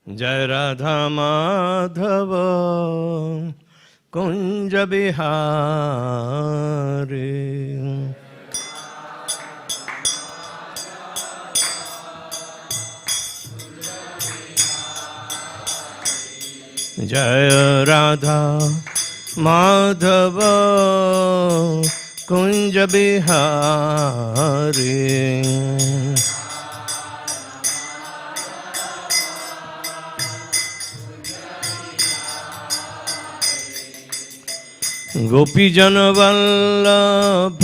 जय राधा माधव कुंज बिहारी। जय राधा माधव कुंज बिहारी। गोपी जन वल्लभ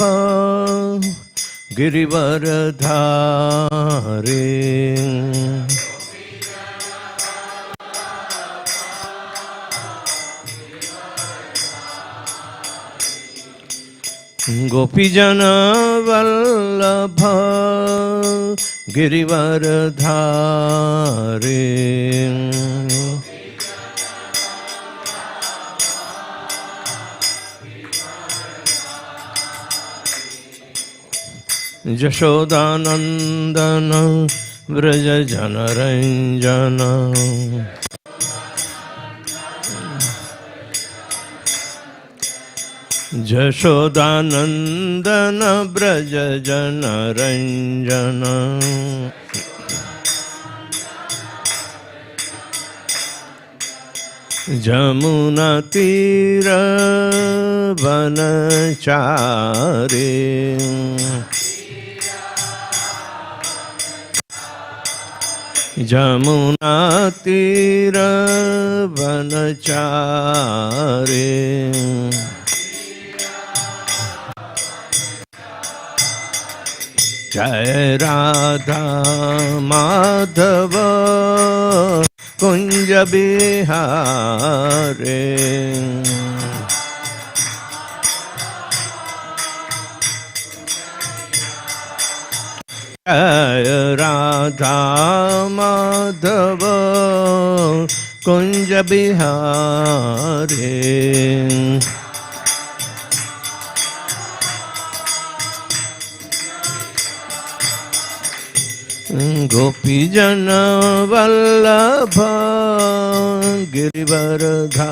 गिरिवरधारी। गोपी जन वल्लभ गिरिवरधारी। यशोदानंदन व्रज जनरंजन। यशोदानंदन व्रज जनरंजन। जमुना तीर वनचारी। जमुना तीर वनचारी। जय राधा माधव कुंज बिहारी। जय राधा माधव कुंज बिहारी। गोपी जन वल्लभ गिरिवरधारी।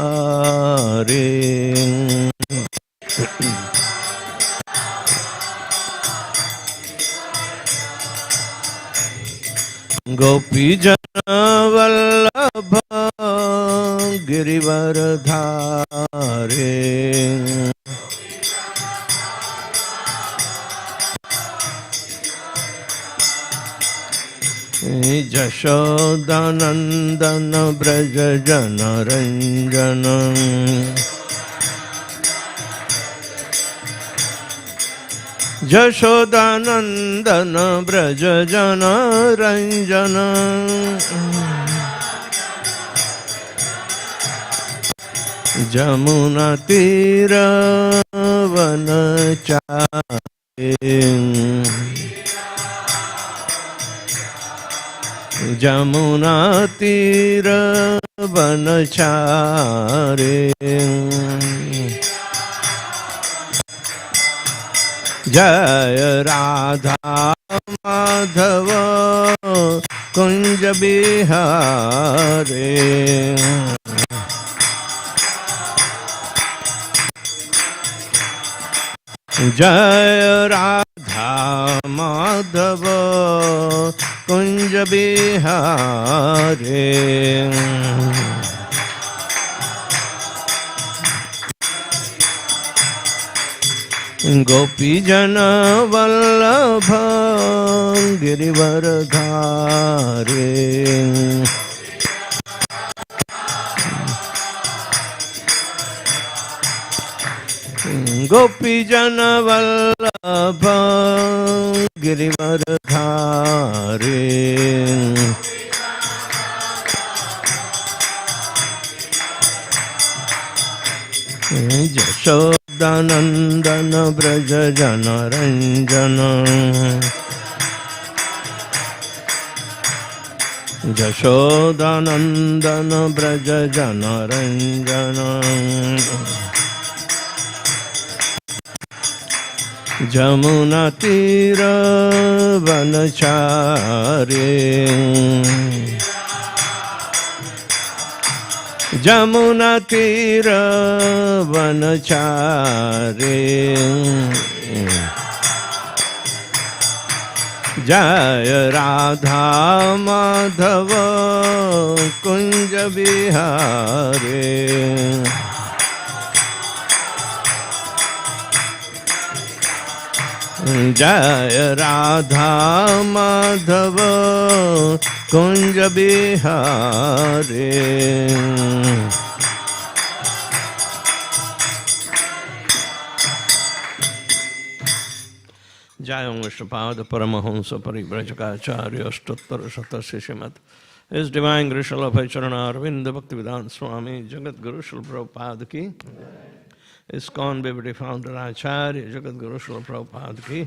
गोपी जन वल्लभ गिरिवरधारी। यशोदानंदन व्रज जनरंजन। यशोदानंदन व्रज जनरंजन। जमुना तीर वनचारी। जमुना तीर वनचारी। जय राधा माधव कुंज बिहारी। जय राधा माधव कुंज बिहारी। गोपी जन वल्लभ गिरिवरधारी। गोपी जन वल्लभ गिरिवरधारी। यशोदानंदन व्रज जनरंजन। यशोदानंदन व्रज जनरंजन। जमुना तीर वनचारी। Jamuna Tira Vanachari Jaya Radha Madhava Kunja Bihari Jaya Radha Madhava Kunja Bihari Jayam Vishnupada Paramahamsa Parivrajaka Ashtottara Shatasya Śrīmad His Divine Grace Abhayacharana Arvinda Bhaktivedanta Swami Jagat Guru Śrīla Prabhupada Ki ISKCON Bhakti Founder-Acharya Jagat Guru Śrīla Prabhupada Ki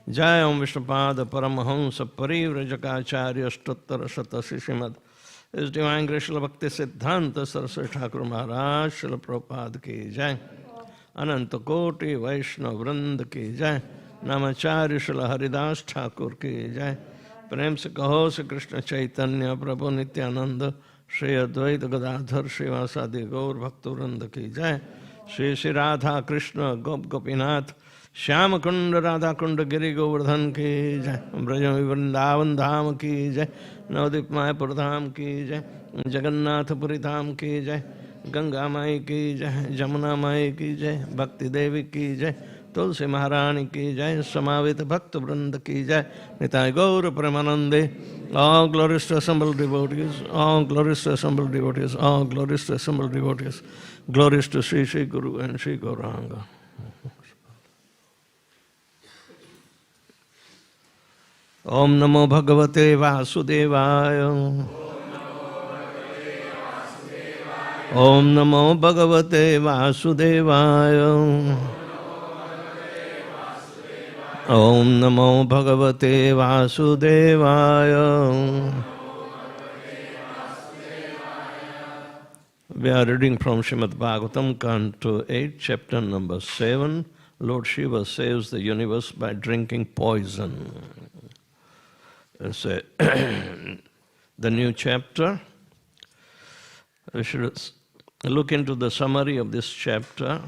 Jayam Vishnupada Paramahamsa Parivrajaka Ashtottara Shatasya Śrīmad His Divine Grace Bhakti Siddhanta Saraswati Thakur Maharaj Śrīla Prabhupada Ki Jai Ananta Koti Vaishnava Vrinda Ki Jai Namacharya Śrīla Haridas Thakur Ki Jai Prem se kaho se Krishna Chaitanya Prabhu Nityananda Shri Advaita Gadadhar Srivasadi Gaur Bhaktivinoda Ki Jai Shri Shri Radha Krishna Gop Gopinath Shyama Kunda Radha Kunda Giri Govardhan Ki Jai Brajami Vrindavan Dham Ki Jai Navadip Mayapur Dham Ki Jai Jagannath Puri Dham Ki Jai Ganga Mai Ki Jai Jamuna Mai Ki Jai Bhakti Devi Ki Jai Tulsi Maharani Ki Jai Samavita Bhakta Vrinda Ki Jai Nitai Gaura Premanande all glories to assembled devotees, all glories to assembled devotees, all glories to assembled devotees, glories to Sri Sri Guru and Sri Gauranga. Om Namo Bhagavate Vasudevaya. Om Namo Bhagavate Vasudevaya. Om Namo Bhagavate Vasudevaya. We are reading from Śrīmad Bhāgavatam, Canto 8, chapter number 7. Lord Shiva saves the universe by drinking poison. It's the new chapter. We should look into the summary of this chapter.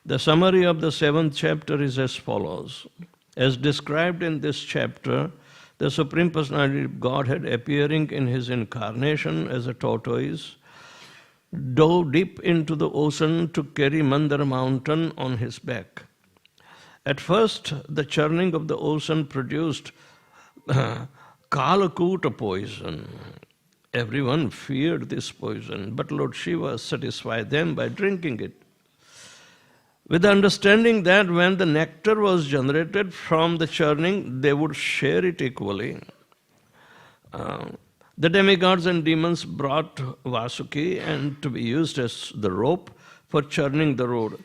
The summary of the 7th chapter is as follows. As described in this chapter, the Supreme Personality of Godhead appearing in his incarnation as a tortoise dove deep into the ocean to carry Mandara mountain on his back. At first, the churning of the ocean produced Kalakuta poison. Everyone feared this poison, but Lord Shiva satisfied them by drinking it. With the understanding that when the nectar was generated from the churning, they would share it equally. The demigods and demons brought Vasuki and to be used as the rope for churning the road.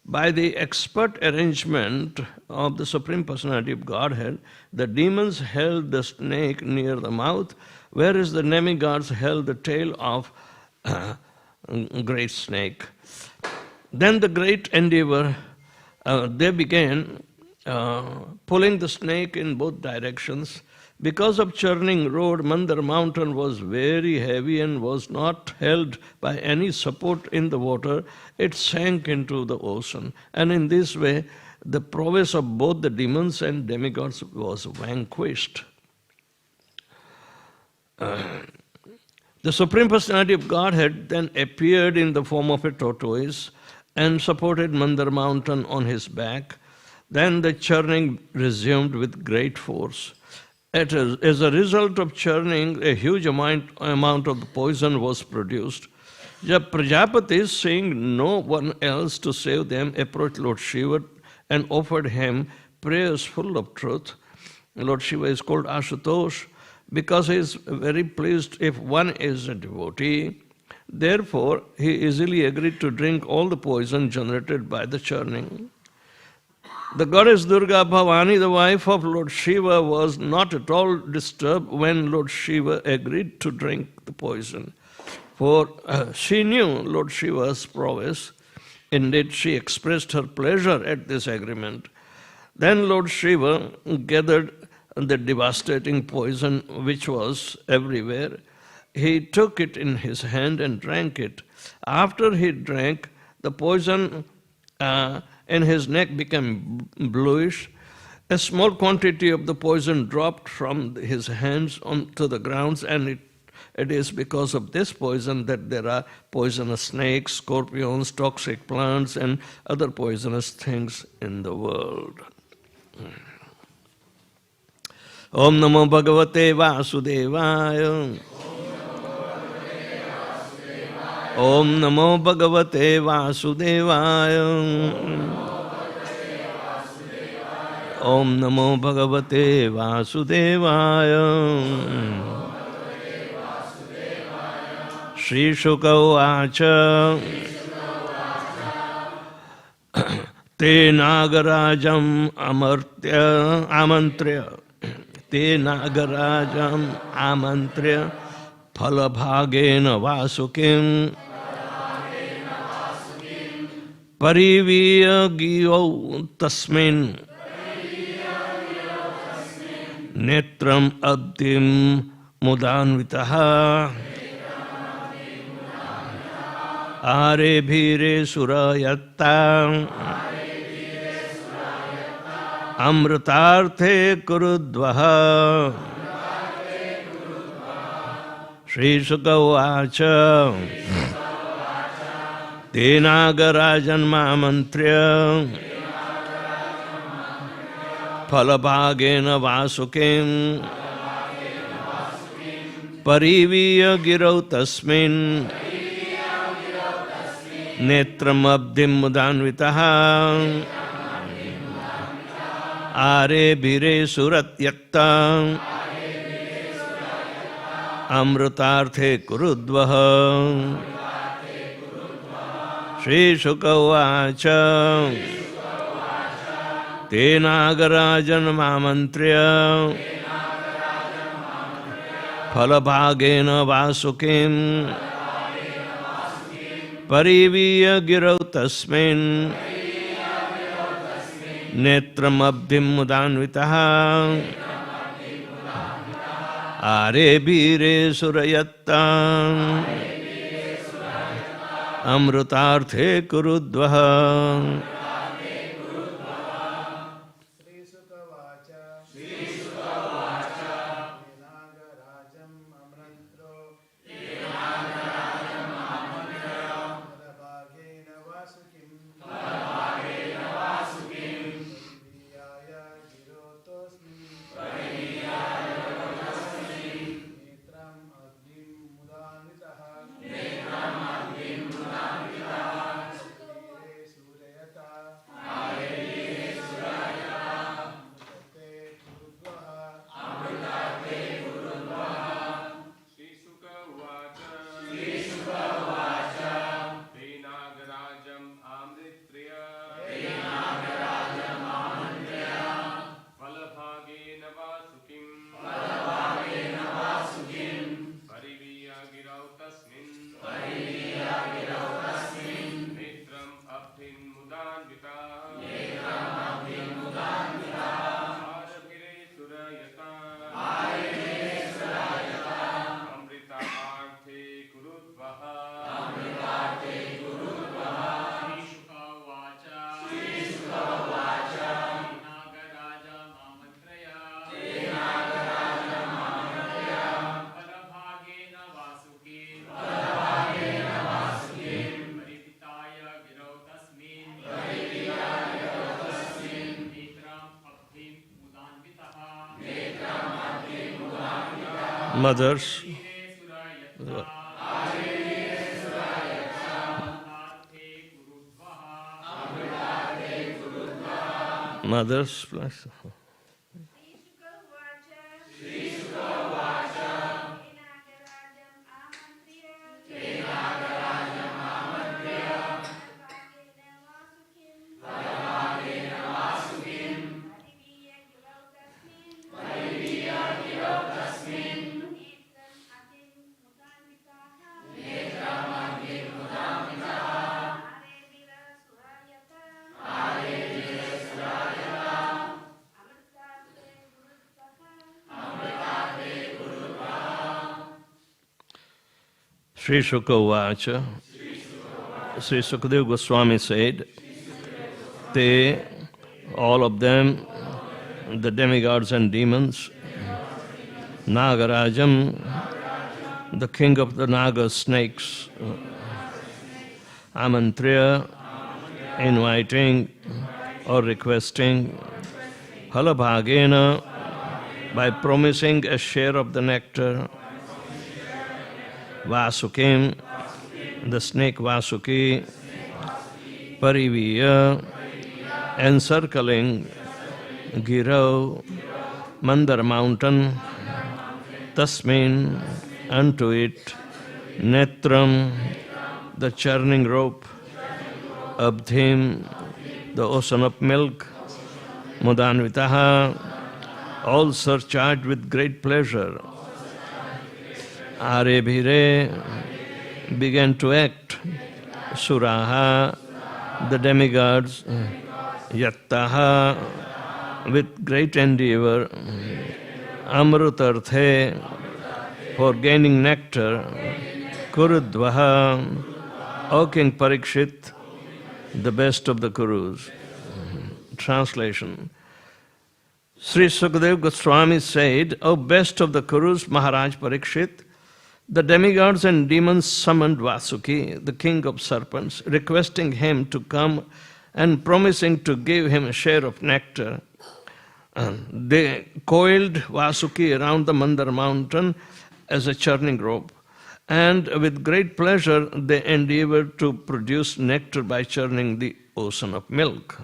By the expert arrangement of the Supreme Personality of Godhead, the demons held the snake near the mouth, whereas the demigods held the tail of great snake. Then the great endeavor, they began pulling the snake in both directions. Because of churning road, Mandar mountain was very heavy and was not held by any support in the water. It sank into the ocean. And in this way, the prowess of both the demons and demigods was vanquished. The Supreme Personality of Godhead then appeared in the form of a tortoise and supported Mandar mountain on his back. Then the churning resumed with great force. As a result of churning, a huge amount of the poison was produced. The Prajapatis, seeing no one else to save them, approached Lord Shiva and offered him prayers full of truth. Lord Shiva is called Ashutosh because he is very pleased if one is a devotee. Therefore, he easily agreed to drink all the poison generated by the churning. The goddess Durga Bhavani, the wife of Lord Shiva, was not at all disturbed when Lord Shiva agreed to drink the poison. For she knew Lord Shiva's prowess. Indeed, she expressed her pleasure at this agreement. Then Lord Shiva gathered the devastating poison which was everywhere. he took it in his hand and drank it. After he drank, the poison in his neck became bluish. A small quantity of the poison dropped from his hands onto the ground, and it is because of this poison that there are poisonous snakes, scorpions, toxic plants, and other poisonous things in the world. Om Namo Bhagavate Vasudevaya. Om Namo Bhagavate Vasudevaya. Om Namo Bhagavate Vasudevaya. Shri Shuka Uvacha. Te Nagarajam Amantrya. Te Nagarajam Amantrya. Phalabhagena Vasukim. Pariviya Giyo Tasmin. Netram Abdim Mudanvitaha. Hare Bhire Surayatta. Amritarte Kurudvaha. Shri Shuka Uvacha. Te Nagarajan Mamantrya. Phalabhagena Vasukim. Pariviya Girau Tasmin. Netram Abdim Mudanvitaha. Hare Bhire Suratyatta. Amritarte Kurudvaha. Shri Shuka Uvacha. Te Nagarajan Mamantrya. Phalabhagena Vasukim. Pariviya Girau Tasmin. Netram Abdim Mudanvitaha. Hare Bhire Surayatta. Amritarte Kurudvaha. Mothers. Mothers, please. Sri Shuka Vacha, Sri Sukadeva Goswami said, they, all of them, the demigods and demons, Nagarajam, the king of the Naga snakes, Amantriya, inviting or requesting, Halabhagena, by promising a share of the nectar, Vasukim, the snake Vasuki, Pariviya, encircling Girau, Mandar mountain, Tasmin, unto it, Netram, the churning rope, Abdhim, the ocean of milk, Mudanvitaha, all surcharged with great pleasure. Hare began to act. Suraha, the demigods, Yattaha, with great endeavor, Amrutarthe, for gaining nectar, Kurudvaha, O King Parikshit, the best of the Kurus. Translation. Sri Sukadeva Goswami said, O best of the Kurus, Maharaj Parikshit, the demigods and demons summoned Vasuki, the king of serpents, requesting him to come and promising to give him a share of nectar. They coiled Vasuki around the Mandar mountain as a churning rope, and with great pleasure they endeavored to produce nectar by churning the ocean of milk.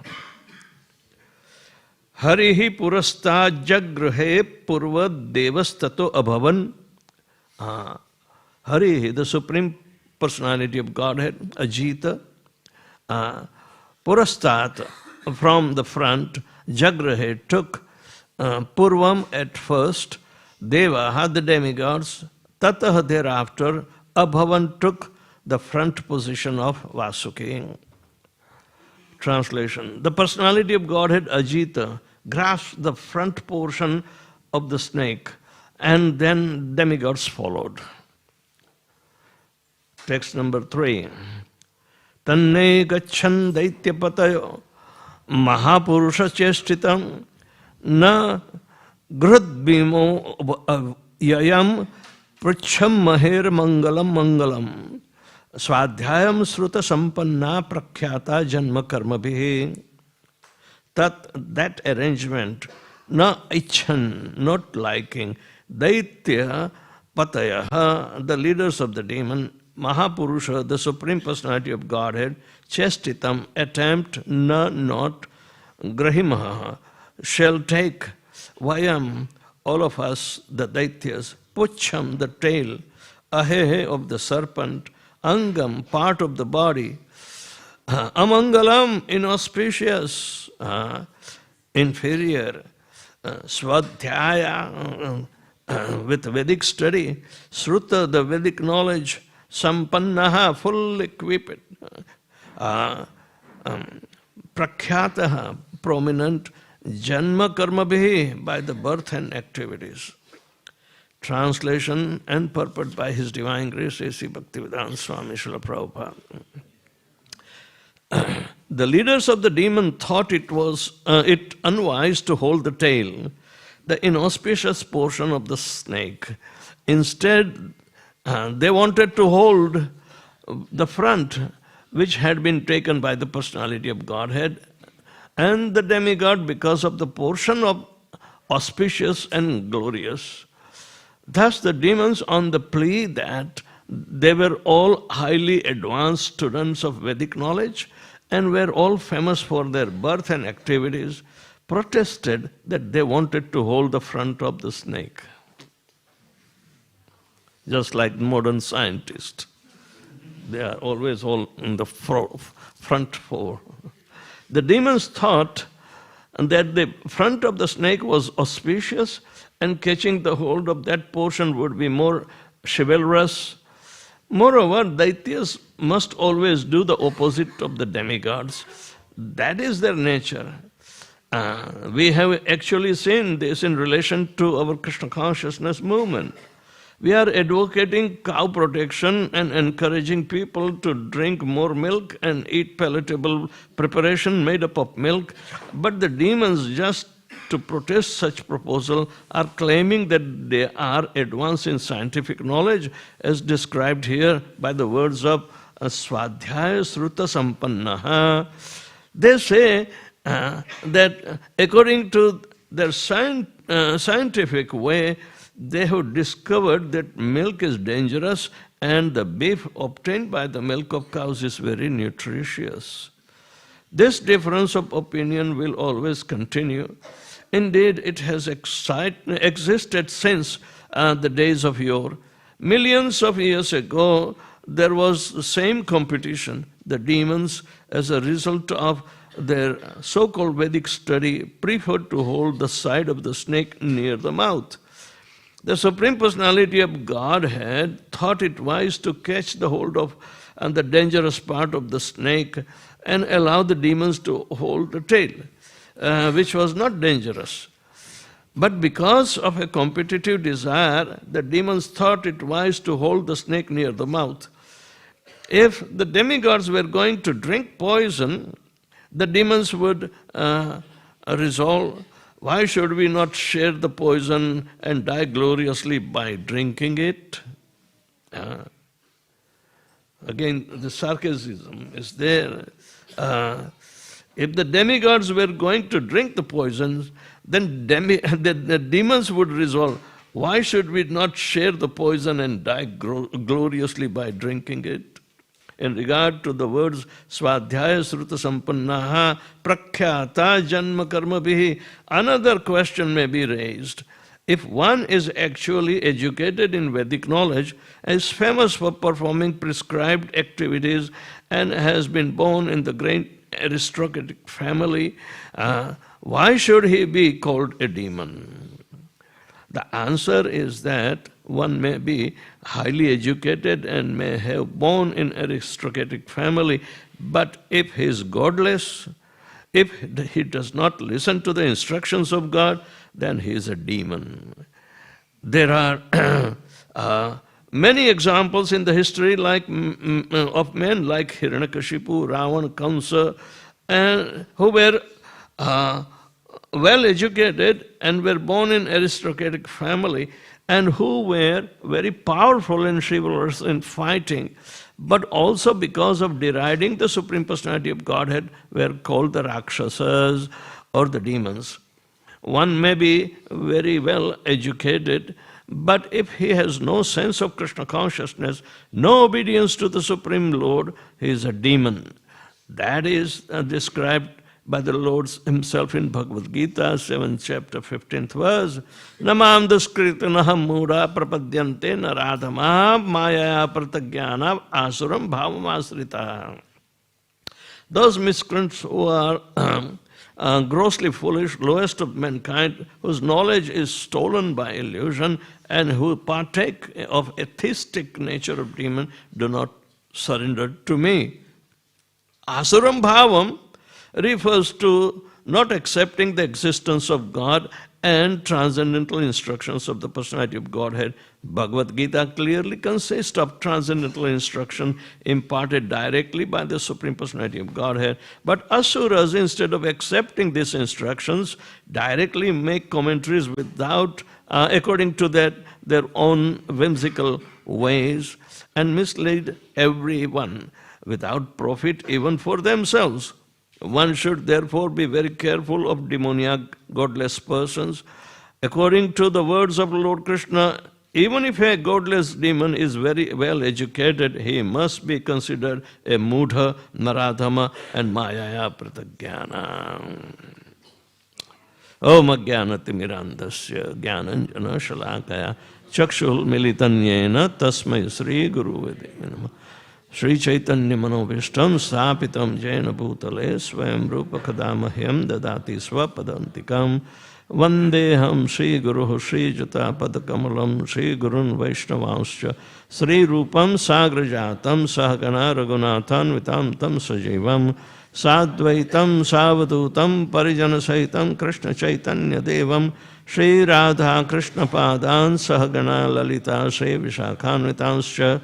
Harihi purasta jagrahe purva devastato abhavan. Hari, the Supreme Personality of Godhead, Ajita, Purastat, from the front, Jagrahe took Purvam at first, Devaha, the demigods, Tataha thereafter, Abhavan took the front position of Vasuki. Translation. The Personality of Godhead, Ajita, grasped the front portion of the snake, and then demigods followed. Text number 3. Tanne gachan daityapatayo mahapurusha chestitam na grudbhimo yayam pracham maher mangalam mangalam swadhyayam sruta sampanna prakhyata janma karmabhi. That arrangement, na ichan, not liking, daitya pataya, the leaders of the demon, Mahapurusha, the Supreme Personality of Godhead, chestitam, attempt, na, not, grahimaha, shall take, vayam, all of us, the daityas, pucham, the tail, ahehe, of the serpent, angam, part of the body, amangalam, inauspicious, inferior, swadhyaya, with Vedic study, sruta, the Vedic knowledge, sampannaha, full equipped, prakhyataha, prominent, janma karmabhihi, by the birth and activities. Translation and purport by His Divine Grace, A.C. Bhaktivedanta Swami Srila Prabhupada. The leaders of the demon thought it unwise to hold the tail, the inauspicious portion of the snake. Instead, they wanted to hold the front, which had been taken by the Personality of Godhead, and the demigod because of the portion of auspicious and glorious. Thus the demons, on the plea that they were all highly advanced students of Vedic knowledge and were all famous for their birth and activities, protested that they wanted to hold the front of the snake. Just like modern scientists. They are always all in the front four. The demons thought that the front of the snake was auspicious and catching the hold of that portion would be more chivalrous. Moreover, daityas must always do the opposite of the demigods. That is their nature. We have actually seen this in relation to our Krishna consciousness movement. We are advocating cow protection and encouraging people to drink more milk and eat palatable preparation made up of milk. But the demons, just to protest such proposal, are claiming that they are advanced in scientific knowledge, as described here by the words of Swadhyaya Sruta Sampannaha. They say that according to their scientific way, they have discovered that milk is dangerous and the beef obtained by the milk of cows is very nutritious. This difference of opinion will always continue. Indeed, it has existed since the days of yore. Millions of years ago, there was the same competition. The demons, as a result of their so-called Vedic study, preferred to hold the side of the snake near the mouth. The Supreme Personality of Godhead thought it wise to catch the hold of the dangerous part of the snake and allow the demons to hold the tail, which was not dangerous. But because of a competitive desire, the demons thought it wise to hold the snake near the mouth. If the demigods were going to drink poison, the demons would resolve, why should we not share the poison and die gloriously by drinking it? Again, the sarcasm is there. If the demigods were going to drink the poison, then the demons would resolve, why should we not share the poison and die gloriously by drinking it? In regard to the words Swadhyaya Sruta Sampannaha Prakhyata Janma Karma Bihi, another question may be raised. If one is actually educated in Vedic knowledge, is famous for performing prescribed activities, and has been born in the great aristocratic family, why should he be called a demon? The answer is that one may be highly educated and may have born in aristocratic family, but if he is godless, if he does not listen to the instructions of God, then he is a demon. There are many examples in the history of men like Hiranyakashipu, Ravana, Kamsa, who were well educated and were born in aristocratic family, and who were very powerful and chivalrous in fighting, but also because of deriding the Supreme Personality of Godhead were called the Rakshasas or the demons. One may be very well educated, but if he has no sense of Krishna consciousness, no obedience to the Supreme Lord, he is a demon. That is described by the Lord himself in Bhagavad Gita, 7th chapter, 15th verse. Namam duskritanaham mura prapadyante naradhama maya pratagyana asuram bhavam asrita. Those miscreants who are grossly foolish, lowest of mankind, whose knowledge is stolen by illusion, and who partake of atheistic nature of demon, do not surrender to me. Asuram bhavam refers to not accepting the existence of God and transcendental instructions of the Personality of Godhead. Bhagavad Gita clearly consists of transcendental instruction imparted directly by the Supreme Personality of Godhead. But Asuras, instead of accepting these instructions, directly make commentaries without, according to their own whimsical ways, and mislead everyone without profit even for themselves. One should therefore be very careful of demoniac, godless persons. According to the words of Lord Krishna, even if a godless demon is very well educated, he must be considered a mudha, naradhama, and mayaya pratagyana. Om ajnanatimirandasya jnananjana shalakaya chakshul militanyena tasmai Sri Guru Vedavyasapriya Shri Chaitanya Manovishtam Sapitam Jaina Bhutale Swayam Rupa Kadamahyam Dadati Swapadantikam Vandeham Shri Guru Shri Jata Padakamalam Shri Gurun Vaishnavanscha Sri Rupam Sagrajatam Sahagana Raghunathan Vitam Tam Sajivam Sadvaitam Savadutam Parijana Saitam Krishna Chaitanya Devam Shri Radha Krishna Padan Sahagana Lalita Shri Vishakhanvitanscha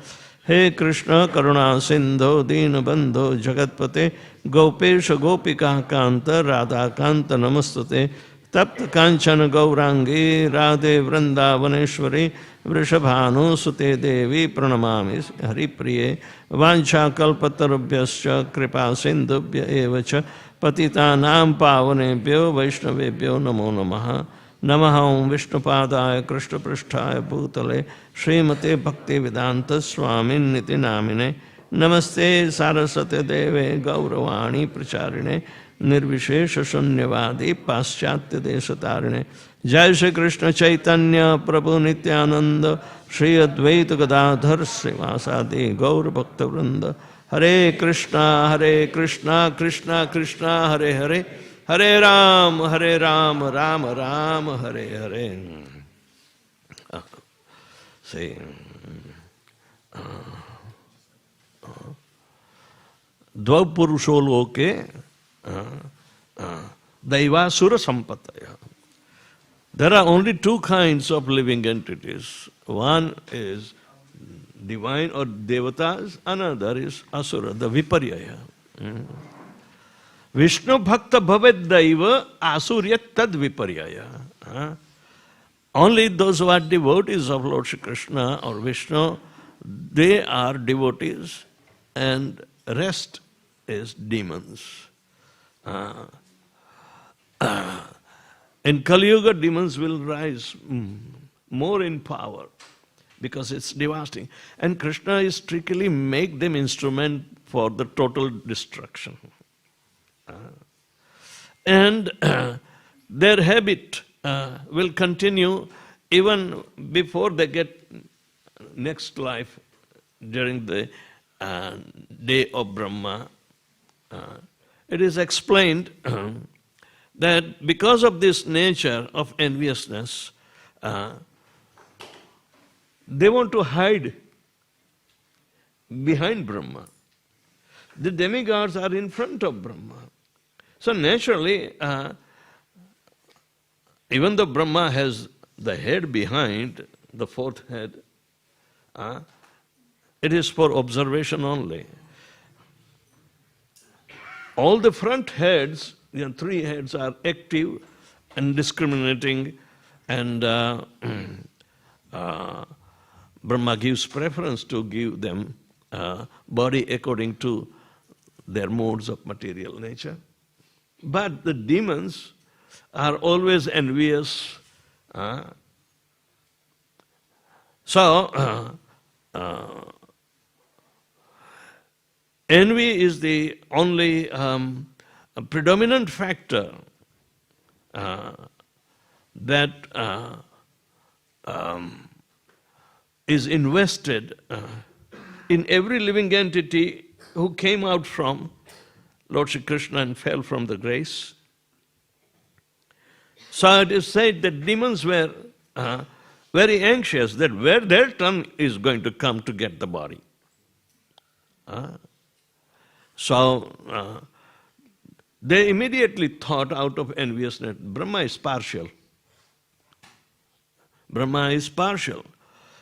He Krishna Karuna Sindhu Dina Bandhu Jagatpate Gopesha Gopika Kanta Radha Kanta Namastate Tapta Kanchana Gaurangi Radhe Vrindavaneshwari Vrishabhanu Sute Devi Pranamami Haripriye Vancha Kalpatarubhyascha Kripa Sindhubhya Evacha Patitanam Pavanebhyo Vaishnavebhyo Namo Namaha Namaha Om Vishnupadaya Krishna Pristhaya Bhutale Śrīmate Bhaktivedanta Swami Niti Namine Namaste Saraswate Deve Gauravani Pracharine Nirvishesha Shunyavadi Paschatya Deshatarine Jai Shri Krishna Chaitanya Prabhu Nityananda Shri Advaita Gadadhar Srivasadi Gaur Bhakta Vrinda Hare Krishna Krishna Krishna Hare Hare Hare Ram Ram Ram Hare Hare. See, Dvav Purusho Loke Daivasura Sampataya. There are only two kinds of living entities. One is divine or devatas, another is asura, the viparyaya. Vishnu bhakta bhavet daiva asuryat tad viparyaya. Only those who are devotees of Lord Shri Krishna or Vishnu, they are devotees, and rest is demons. In Kali Yuga, demons will rise more in power because it's devastating. And Krishna is strictly make them instrument for the total destruction. And their habit will continue even before they get next life during the day of Brahma. It is explained that because of this nature of enviousness, they want to hide behind Brahma. The demigods are in front of Brahma. So naturally, even though Brahma has the head behind, the fourth head, it is for observation only. All the front heads, three heads, are active and discriminating, and Brahma gives preference to give them body according to their modes of material nature. But the demons are always envious. Envy is the only predominant factor that is invested in every living entity who came out from Lord Shri Krishna and fell from the grace. So it is said that demons were very anxious that where their turn is going to come to get the body. So they immediately thought out of enviousness, Brahma is partial. Brahma is partial.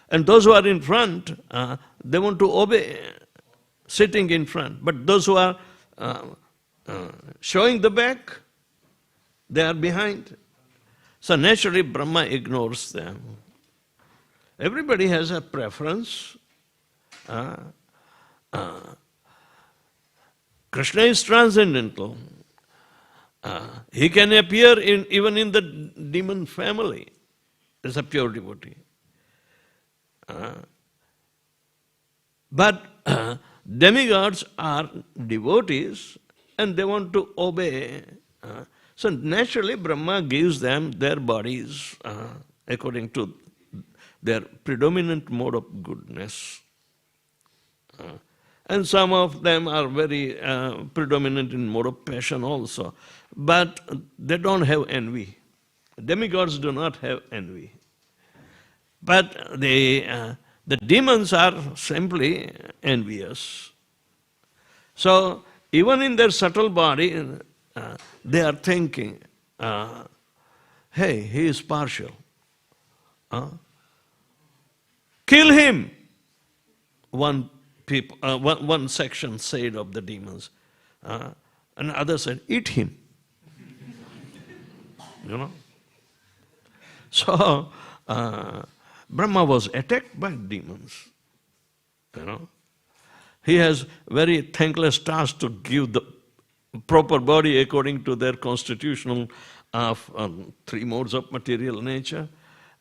And those who are in front, they want to obey, sitting in front. But those who are showing the back, they are behind. So naturally Brahma ignores them. Everybody has a preference. Krishna is transcendental. He can appear even in the demon family as a pure devotee. But demigods are devotees and they want to obey. So naturally Brahma gives them their bodies according to their predominant mode of goodness. And some of them are very predominant in mode of passion also. But they don't have envy. Demigods do not have envy. But the demons are simply envious. So even in their subtle body, they are thinking, hey, he is partial. Kill him. One section said of the demons. And others said, eat him. So, Brahma was attacked by demons. He has very thankless task to give the proper body according to their constitutional three modes of material nature.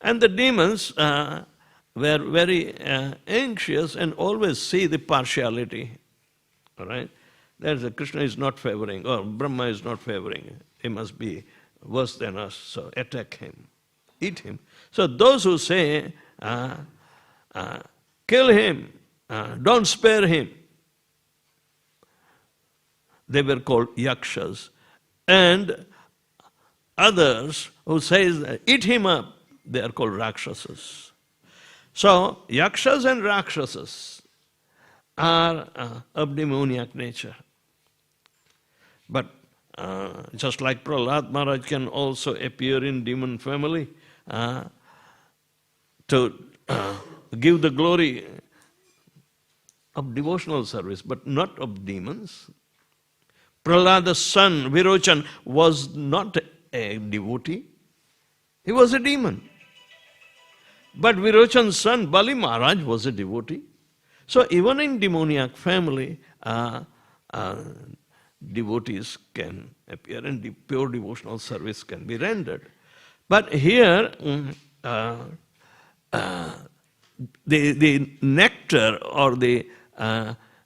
And the demons were very anxious and always see the partiality. All right? That's Krishna is not favoring, or Brahma is not favoring. He must be worse than us, so attack him, eat him. So those who say, kill him, don't spare him, they were called yakshas. And others who say, eat him up, they are called rakshasas. So yakshas and rakshasas are of demoniac nature. But just like Prahlad Maharaj can also appear in demon family to give the glory of devotional service, but not of demons. Prahlada's son, Virochan, was not a devotee. He was a demon. But Virochan's son, Bali Maharaj, was a devotee. So even in demoniac family, devotees can appear and the pure devotional service can be rendered. But here, the nectar or the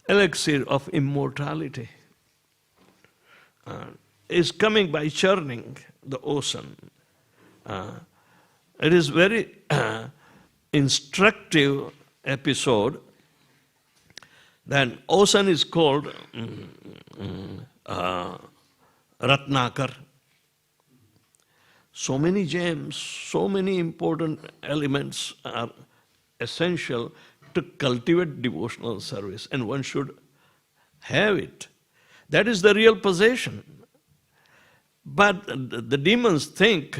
elixir of immortality is coming by churning the ocean. It is very instructive episode. Then ocean is called Ratnakar. So many gems, so many important elements are essential to cultivate devotional service, and one should have it. That is the real possession. But the demons think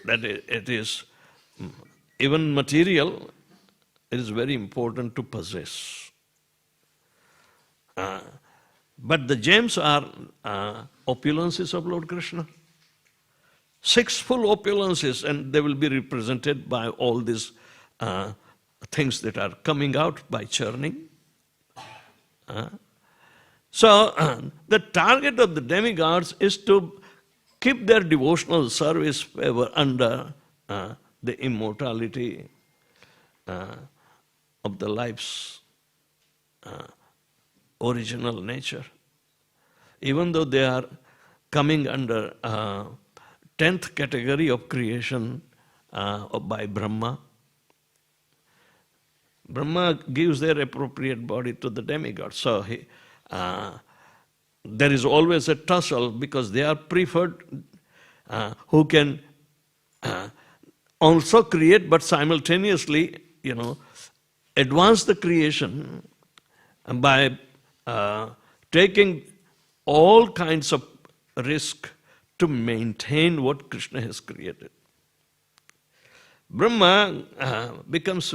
that it is even material, it is very important to possess. But the gems are opulences of Lord Krishna. 6 full opulences, and they will be represented by all these things that are coming out by churning. So the target of the demigods is to keep their devotional service ever under the immortality of the life's original nature. Even though they are coming under 10th category of creation by Brahma, Brahma gives their appropriate body to the demigods. So there is always a tussle because they are preferred who can also create but simultaneously, advance the creation by taking all kinds of risk to maintain what Krishna has created. Brahma becomes,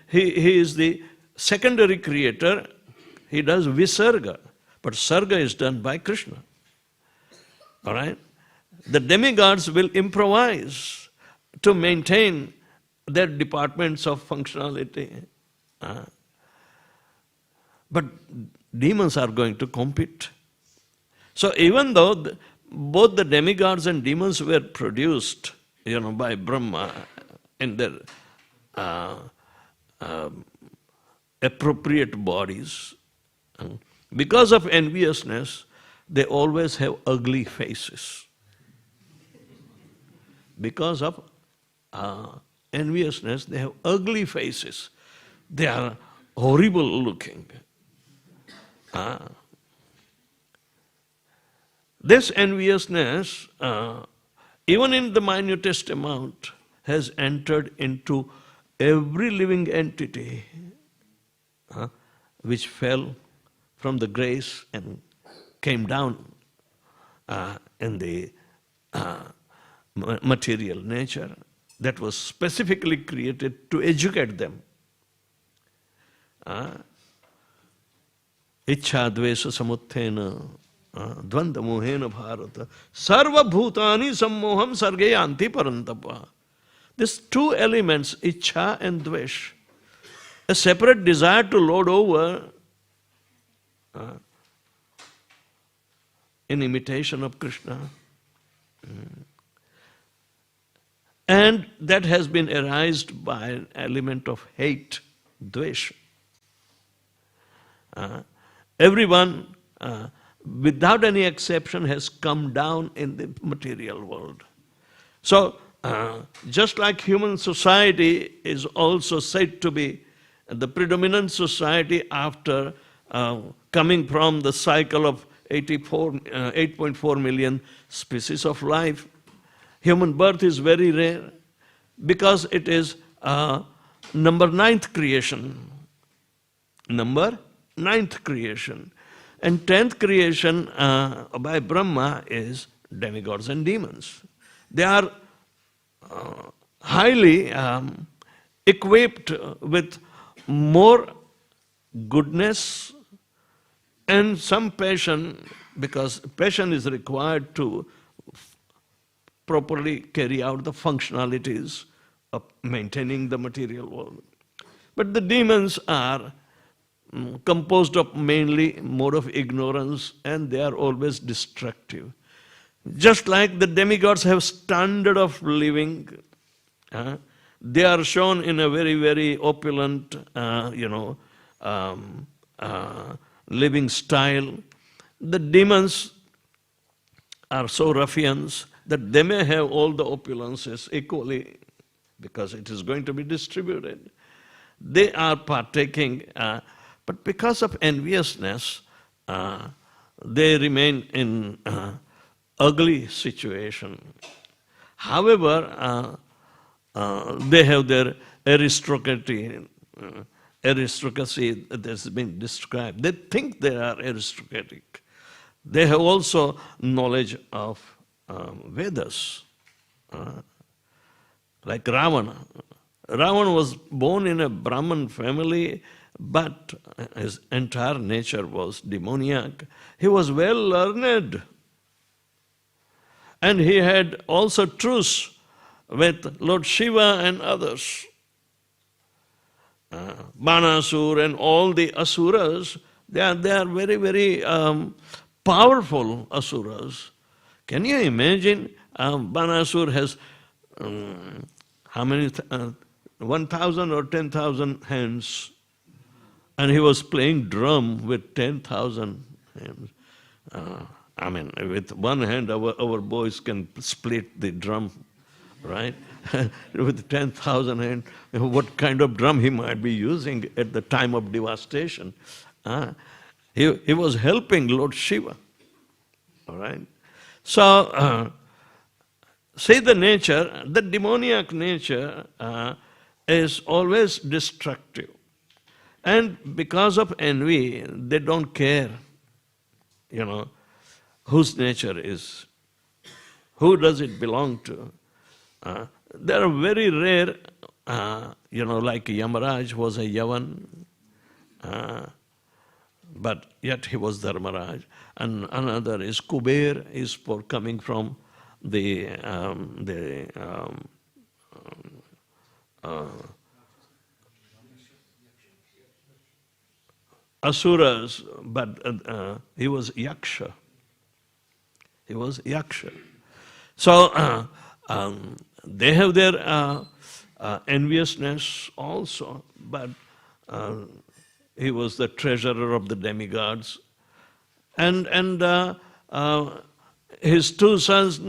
he is the secondary creator. He does visarga, but sarga is done by Krishna. All right? The demigods will improvise to maintain their departments of functionality. But demons are going to compete. So even though both the demigods and demons were produced, by Brahma in their appropriate bodies, because of enviousness, they always have ugly faces. Because of enviousness, they have ugly faces. They are horrible looking. This enviousness, even in the minutest amount, has entered into every living entity which fell from the grace and came down in the material nature that was specifically created to educate them. Ichha dvesa samuthena dvanda mohena bharata sarva bhutani sammoham sarge yanti parantapa. These two elements, ichha and dvesh, a separate desire to lord over in imitation of Krishna. And that has been arised by an element of hate, dvesh. Everyone, without any exception, has come down in the material world. So, just like human society is also said to be the predominant society after coming from the cycle of 8.4 million species of life, human birth is very rare because it is number 9th creation. Number 9th creation. And 10th creation by Brahma is demigods and demons. They are highly equipped with more goodness and some passion, because passion is required to properly carry out the functionalities of maintaining the material world. But the demons are composed of mainly mode of ignorance, and they are always destructive. Just like the demigods have standard of living, they are shown in a very, very opulent, living style. The demons are so ruffians that they may have all the opulences equally because it is going to be distributed. They are partaking, but because of enviousness, they remain in ugly situation. However, they have their aristocracy that has been described. They think they are aristocratic. They have also knowledge of Vedas, like Ravana. Ravana was born in a Brahmin family, but his entire nature was demoniac. He was well learned, and he had also truce with Lord Shiva and others. Banasur and all the asuras, they are very, very powerful asuras. Can you imagine? Banasur has how many? 1,000 or 10,000 hands, and he was playing drum with 10,000 hands. With one hand, our boys can split the drum, right? With 10,000 hands, what kind of drum he might be using at the time of devastation? He was helping Lord Shiva, all right? So, see the nature, the demoniac nature is always destructive. And because of envy, they don't care, whose nature is, who does it belong to. There are very rare, like Yamaraj was a Yavan, but yet he was Dharmaraj. And another is Kuber, is for coming from the Asuras, but he was Yaksha. He was Yaksha. So they have their enviousness also, but he was the treasurer of the demigods. And his two sons,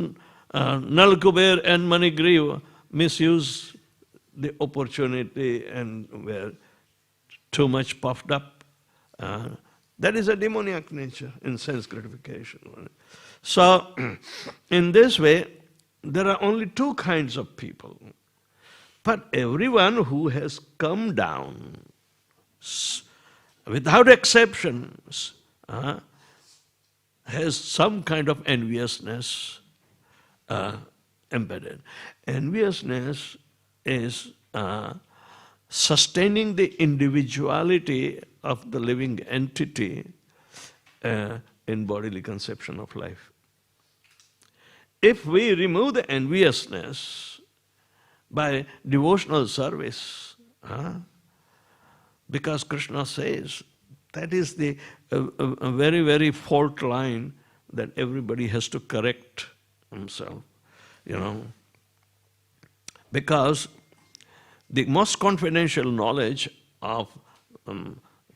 Nalkuber and Manigriva, misused the opportunity and were too much puffed up. That is a demoniac nature in sense gratification. So, in this way, there are only two kinds of people. But everyone who has come down, without exceptions, has some kind of enviousness embedded. Enviousness is sustaining the individuality of the living entity in bodily conception of life. If we remove the enviousness by devotional service, because Krishna says that is the a very, very fault line that everybody has to correct himself, because the most confidential knowledge of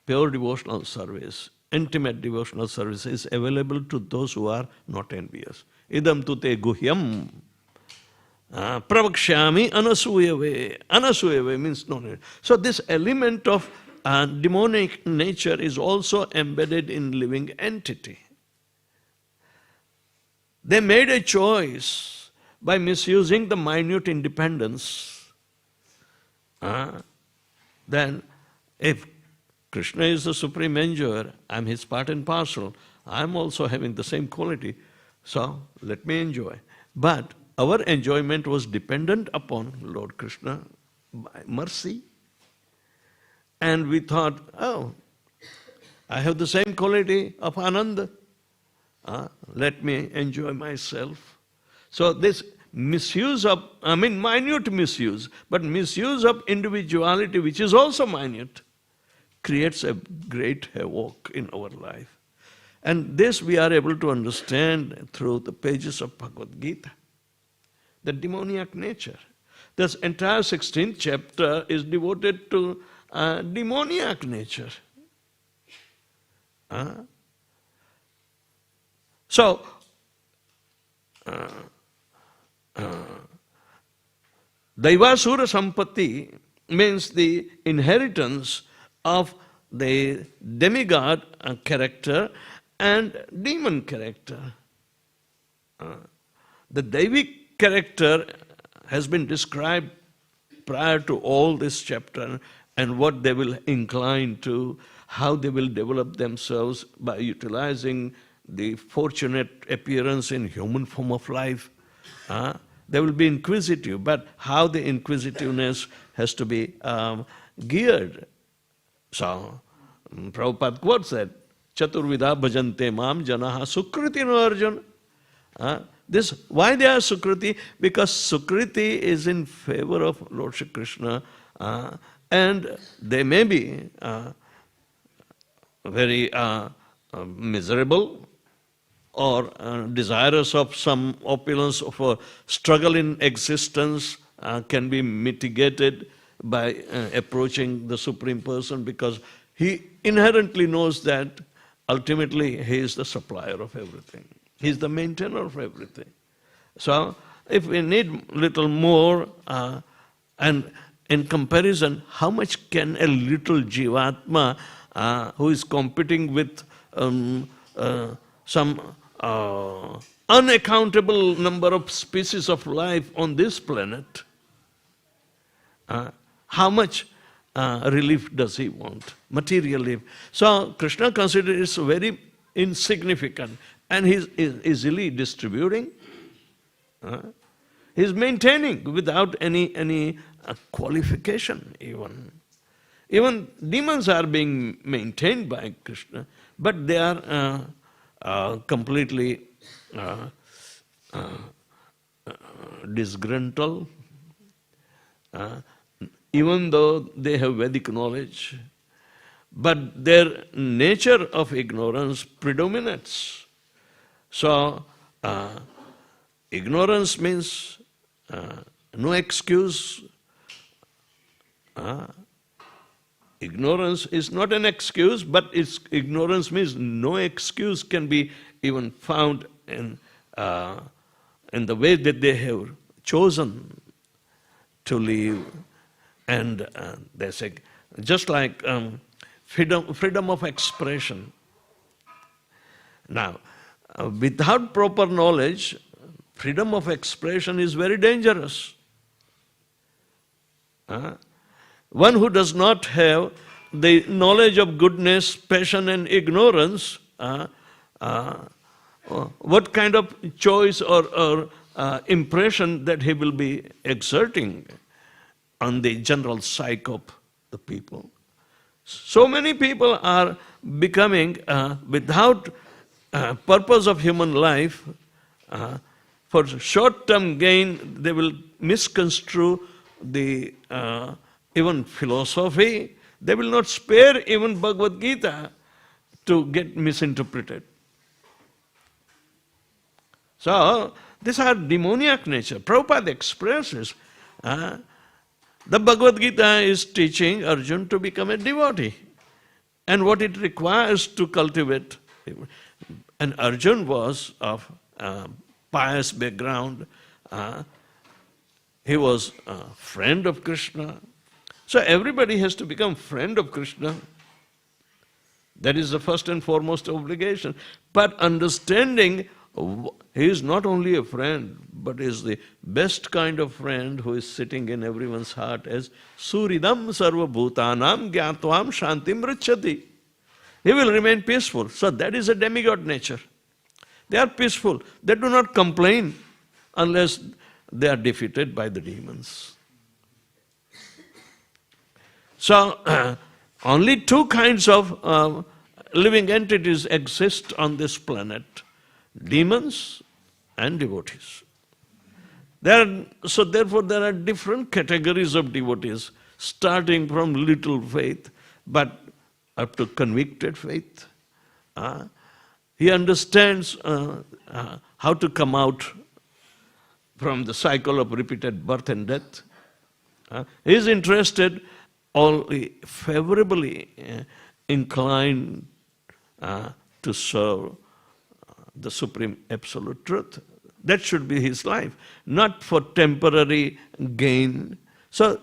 pure devotional service, intimate devotional service, is available to those who are not envious. Idam tu te guhyam pravakshyami anasuyave. Anasuyave means no need. So this element of demonic nature is also embedded in living entity. They made a choice by misusing the minute independence. Then if Krishna is the supreme enjoyer, I am his part and parcel, I am also having the same quality, so let me enjoy. But our enjoyment was dependent upon Lord Krishna by mercy. And we thought, oh, I have the same quality of Ananda. Let me enjoy myself. So this misuse of, minute misuse, but misuse of individuality, which is also minute, creates a great havoc in our life. And this we are able to understand through the pages of Bhagavad Gita, the demoniac nature. This entire 16th chapter is devoted to demoniac nature. So, Daivasura Sampatti means the inheritance of the demigod character and demon character. The Daivic character has been described prior to all this chapter, and what they will incline to, how they will develop themselves by utilizing the fortunate appearance in human form of life. They will be inquisitive, but how the inquisitiveness has to be geared. So, Prabhupada quotes that, Chaturvidha bhajante mam janaha sukriti no arjuna. Why they are sukriti? Because sukriti is in favor of Lord Shri Krishna, and they may be very miserable or desirous of some opulence of a struggle in existence, can be mitigated by approaching the Supreme Person, because he inherently knows that ultimately he is the supplier of everything. He is the maintainer of everything. So if we need little more, and in comparison, how much can a little jivatma who is competing with some unaccountable number of species of life on this planet, how much relief does he want? Material relief. So Krishna considers it very insignificant, and he is easily distributing. He is maintaining without any qualification even. Even demons are being maintained by Krishna, but they are completely disgruntled, even though they have Vedic knowledge, but their nature of ignorance predominates. So, ignorance means no excuse. Ignorance is not an excuse, but ignorance means no excuse can be even found in the way that they have chosen to live. And they say, just like freedom of expression. Now, without proper knowledge, freedom of expression is very dangerous. One who does not have the knowledge of goodness, passion and ignorance, what kind of choice or impression that he will be exerting on the general psyche of the people. So many people are becoming, without purpose of human life, for short-term gain, they will misconstrue the even philosophy. They will not spare even Bhagavad Gita to get misinterpreted. So, these are demoniac nature. Prabhupada expresses the Bhagavad Gita is teaching Arjuna to become a devotee and what it requires to cultivate. And Arjuna was of pious background. He was a friend of Krishna. So everybody has to become friend of Krishna. That is the first and foremost obligation. But understanding he is not only a friend, but is the best kind of friend who is sitting in everyone's heart as Suridam Sarva Bhutanam Gyatvam Shantim Ricchati. He will remain peaceful. So that is a demigod nature. They are peaceful. They do not complain unless they are defeated by the demons. So only two kinds of living entities exist on this planet. Demons and devotees. So therefore there are different categories of devotees, starting from little faith, but up to convicted faith. He understands how to come out from the cycle of repeated birth and death. He is interested, only favorably inclined to serve the Supreme Absolute Truth. That should be his life, not for temporary gain. So,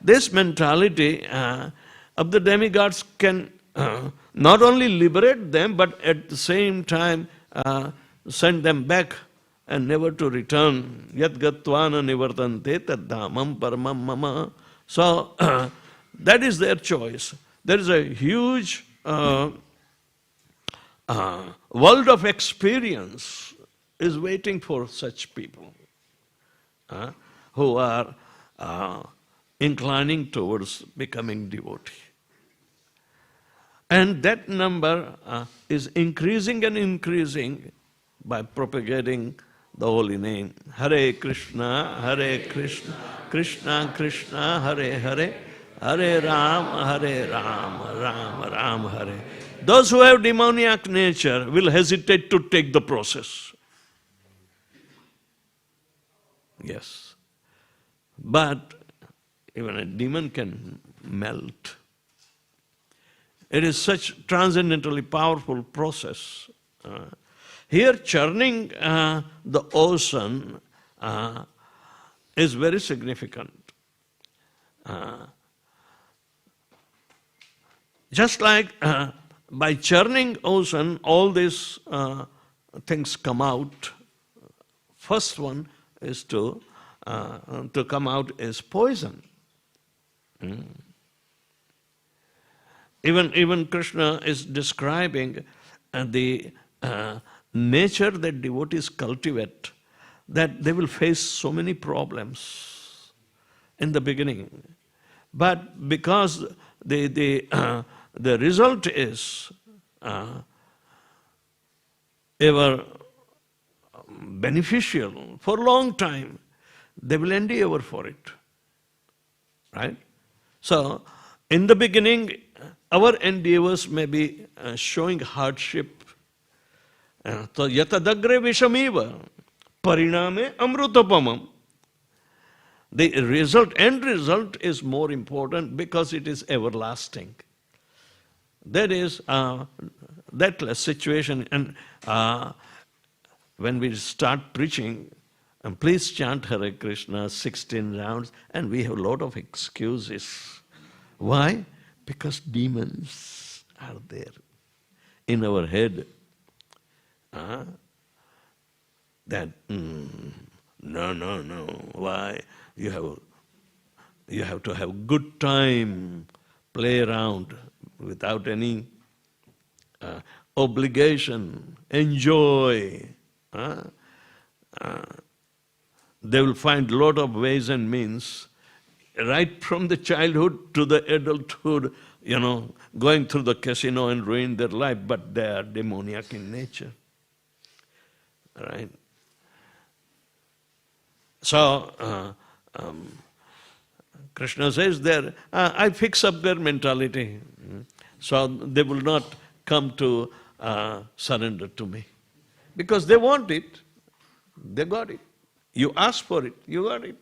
this mentality of the demigods can not only liberate them, but at the same time send them back and never to return. Yat gatvana nivartante taddhamam paramam mama. So, that is their choice. There is a huge world of experience is waiting for such people who are inclining towards becoming devotee. And that number is increasing and increasing by propagating the holy name. Hare Krishna, Krishna Krishna, Hare Hare, Hare Ram, Ram Ram, Hare. Those who have demoniac nature will hesitate to take the process. Yes. But even a demon can melt. It is such transcendently powerful process. Here churning the ocean is very significant. Just like by churning ocean, all these things come out. First one is to come out is poison. Even Krishna is describing the nature that devotees cultivate, that they will face so many problems in the beginning. But because the result is ever beneficial for a long time, they will endeavor for it. Right? So, in the beginning, our endeavors may be showing hardship. So, yatadagre vishamiva pariname amrutapamam. The end result is more important because it is everlasting. That is that situation. And when we start preaching, and please chant Hare Krishna 16 rounds, and we have a lot of excuses. Why? Because demons are there in our head. That, no, why? You have to have good time, play around without any obligation, enjoy. they will find a lot of ways and means, right from the childhood to the adulthood, going through the casino and ruin their life, but they are demoniac in nature. Right? So, Krishna says there, I fix up their mentality, so they will not come to surrender to me. Because they want it, they got it. You ask for it, you got it.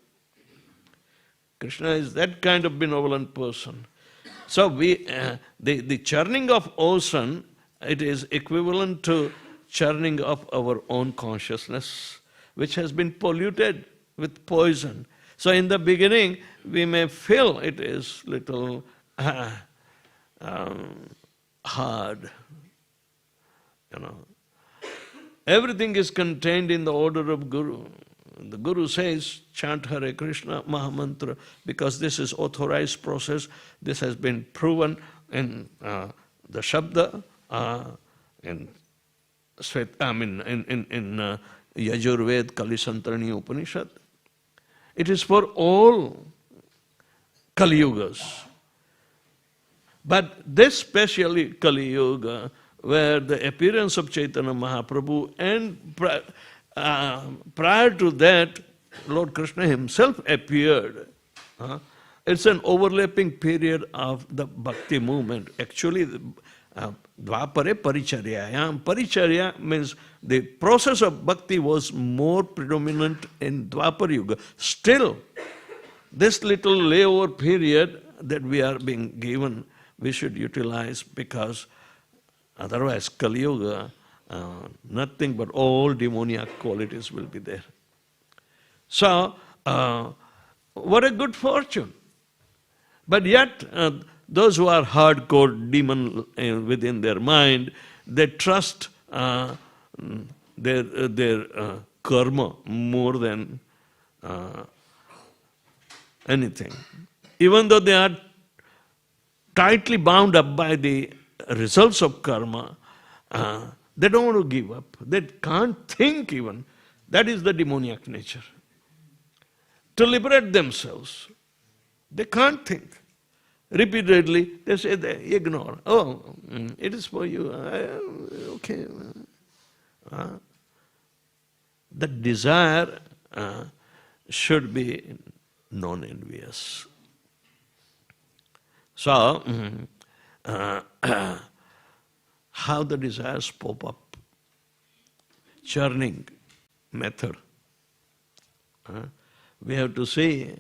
Krishna is that kind of benevolent person. So the churning of ocean, it is equivalent to churning of our own consciousness, which has been polluted with poison. So in the beginning, we may feel it is little hard. Everything is contained in the order of Guru. The Guru says, chant Hare Krishna Mahamantra, because this is authorized process. This has been proven in the Shabda, in Yajurved Kalisantarani Upanishad. It is for all Kali Yugas. But this specially Kali Yuga, where the appearance of Chaitanya Mahaprabhu and prior to that, Lord Krishna himself appeared. It's an overlapping period of the bhakti movement. Actually, Dvapare Paricharyayam. Paricharya means the process of bhakti was more predominant in Dvapara Yuga. Still, this little layover period that we are being given, we should utilize, because otherwise Kali Yuga, nothing but all demoniac qualities will be there. So, what a good fortune. But yet, those who are hardcore demon within their mind, they trust their karma more than anything. Even though they are tightly bound up by the results of karma, they don't want to give up. They can't think even. That is the demoniac nature. To liberate themselves, they can't think. Repeatedly, they say they ignore. Oh, it is for you. Okay. The desire should be non-envious. So, how the desires pop up? Churning method. We have to see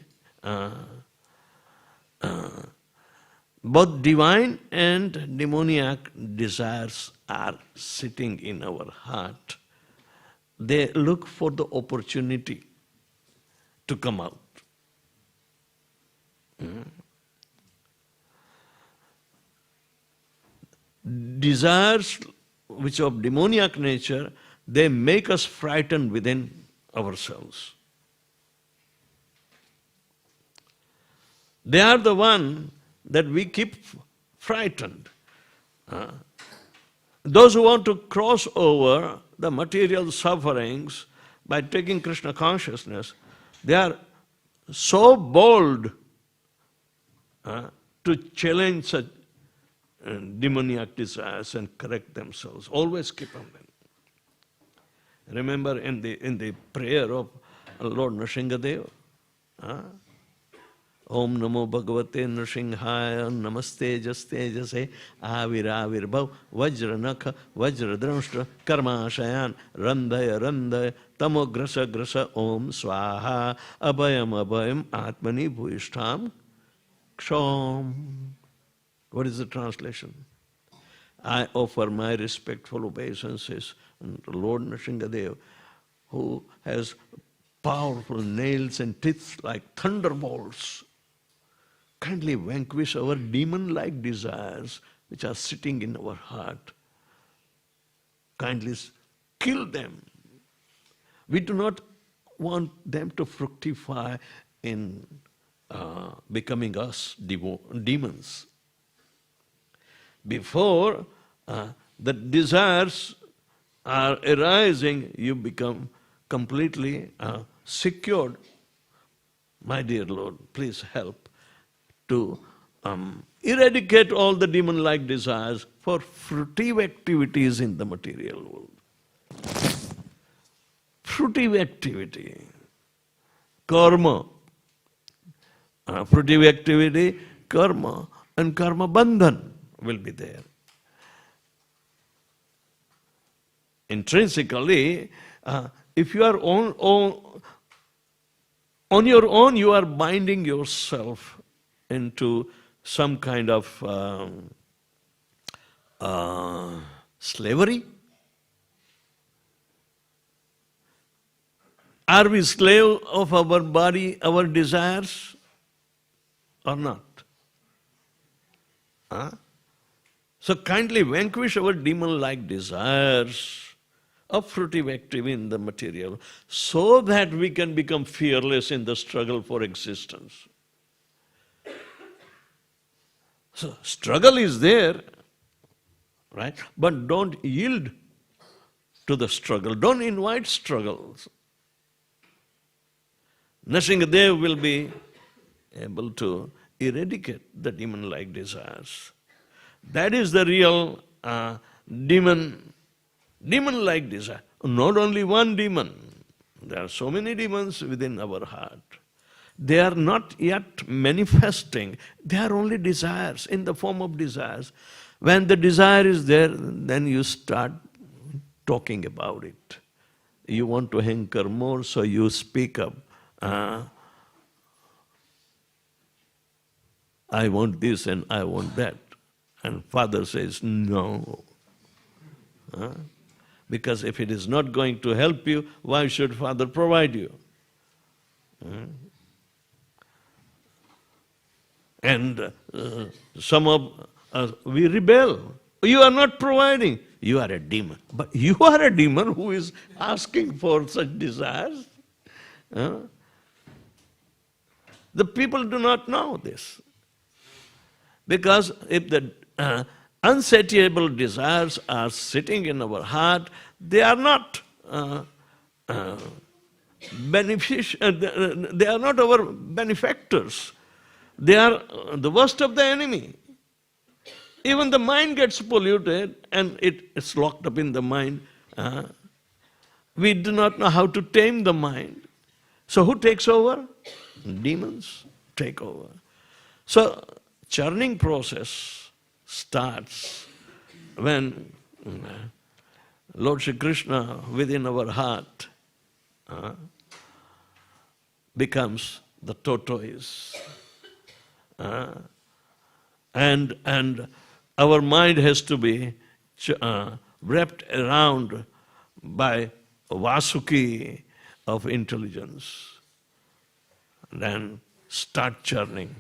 both divine and demoniac desires are sitting in our heart. They look for the opportunity to come out. Desires which are of demoniac nature, they make us frightened within ourselves. They are the one that we keep frightened. Those who want to cross over the material sufferings by taking Krishna consciousness, they are so bold to challenge such demoniac desires and correct themselves. Always keep on them. Remember in the prayer of Lord Nrsingadeva, Om Namo Bhagavate Nrsinghaya Namaste Jaste Jase Aviravirbhav Vajranakha Vajradramshtra Karmashayan Randhaya Randhaya Tamograsa Grasa Om Swaha Abhayam Abhayam Atmani Bhuishtham Kshom. What is the translation? I offer my respectful obeisances to Lord Nrsingadeva, who has powerful nails and teeth like thunderbolts. Kindly vanquish our demon-like desires which are sitting in our heart. Kindly kill them. We do not want them to fructify in becoming us demons. Before the desires are arising, you become completely secured, my dear Lord, please help to eradicate all the demon-like desires for fruitive activities in the material world. Fruitive activity, karma, fruitive activity, karma, and karma bandhan will be there. Intrinsically, if you are on your own, you are binding yourself into some kind of slavery. Are we slave of our body, our desires, or not? So kindly vanquish our demon-like desires of fruitive activity in the material so that we can become fearless in the struggle for existence. So struggle is there, right? But don't yield to the struggle. Don't invite struggles. Nrsimhadev will be able to eradicate the demon-like desires. That is the real demon-like desire. Not only one demon. There are so many demons within our heart. They are not yet manifesting. They are only desires, in the form of desires. When the desire is there, then you start talking about it. You want to hanker more, so you speak up. I want this and I want that. And Father says, no. Because if it is not going to help you, why should Father provide you? And some of us, we rebel. You are not providing. You are a demon. But you are a demon who is asking for such desires. The people do not know this. Because if the unsatiable desires are sitting in our heart, they are not beneficial. They are not our benefactors. They are the worst of the enemy. Even the mind gets polluted and it's locked up in the mind. We do not know how to tame the mind. So who takes over? Demons take over. So churning process starts when Lord Shri Krishna within our heart becomes the tortoise. And our mind has to be wrapped around by Vasuki of intelligence. Then start churning.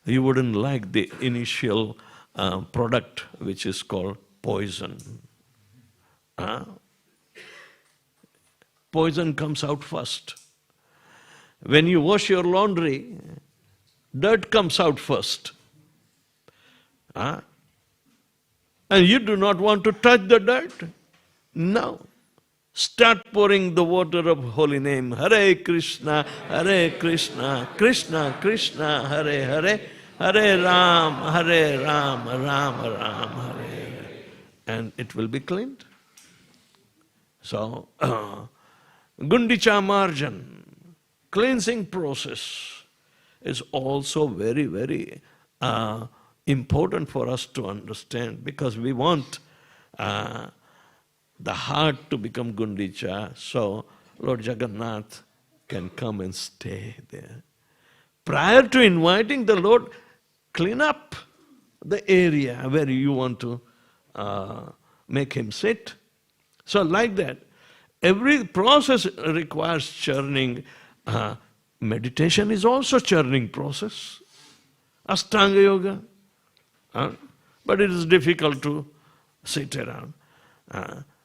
You wouldn't like the initial product which is called poison. Poison comes out first. When you wash your laundry, dirt comes out first. And you do not want to touch the dirt? No. Start pouring the water of holy name. Hare Krishna, Krishna Krishna, Hare Hare, Hare Ram, Ram Ram, Hare. And it will be cleaned. So, Gundicha Marjan, cleansing process is also very, very important for us to understand, because we want the heart to become Gundicha, so Lord Jagannath can come and stay there. Prior to inviting the Lord, clean up the area where you want to make him sit. So like that, every process requires churning. Meditation is also churning process. Ashtanga Yoga. But it is difficult to sit around.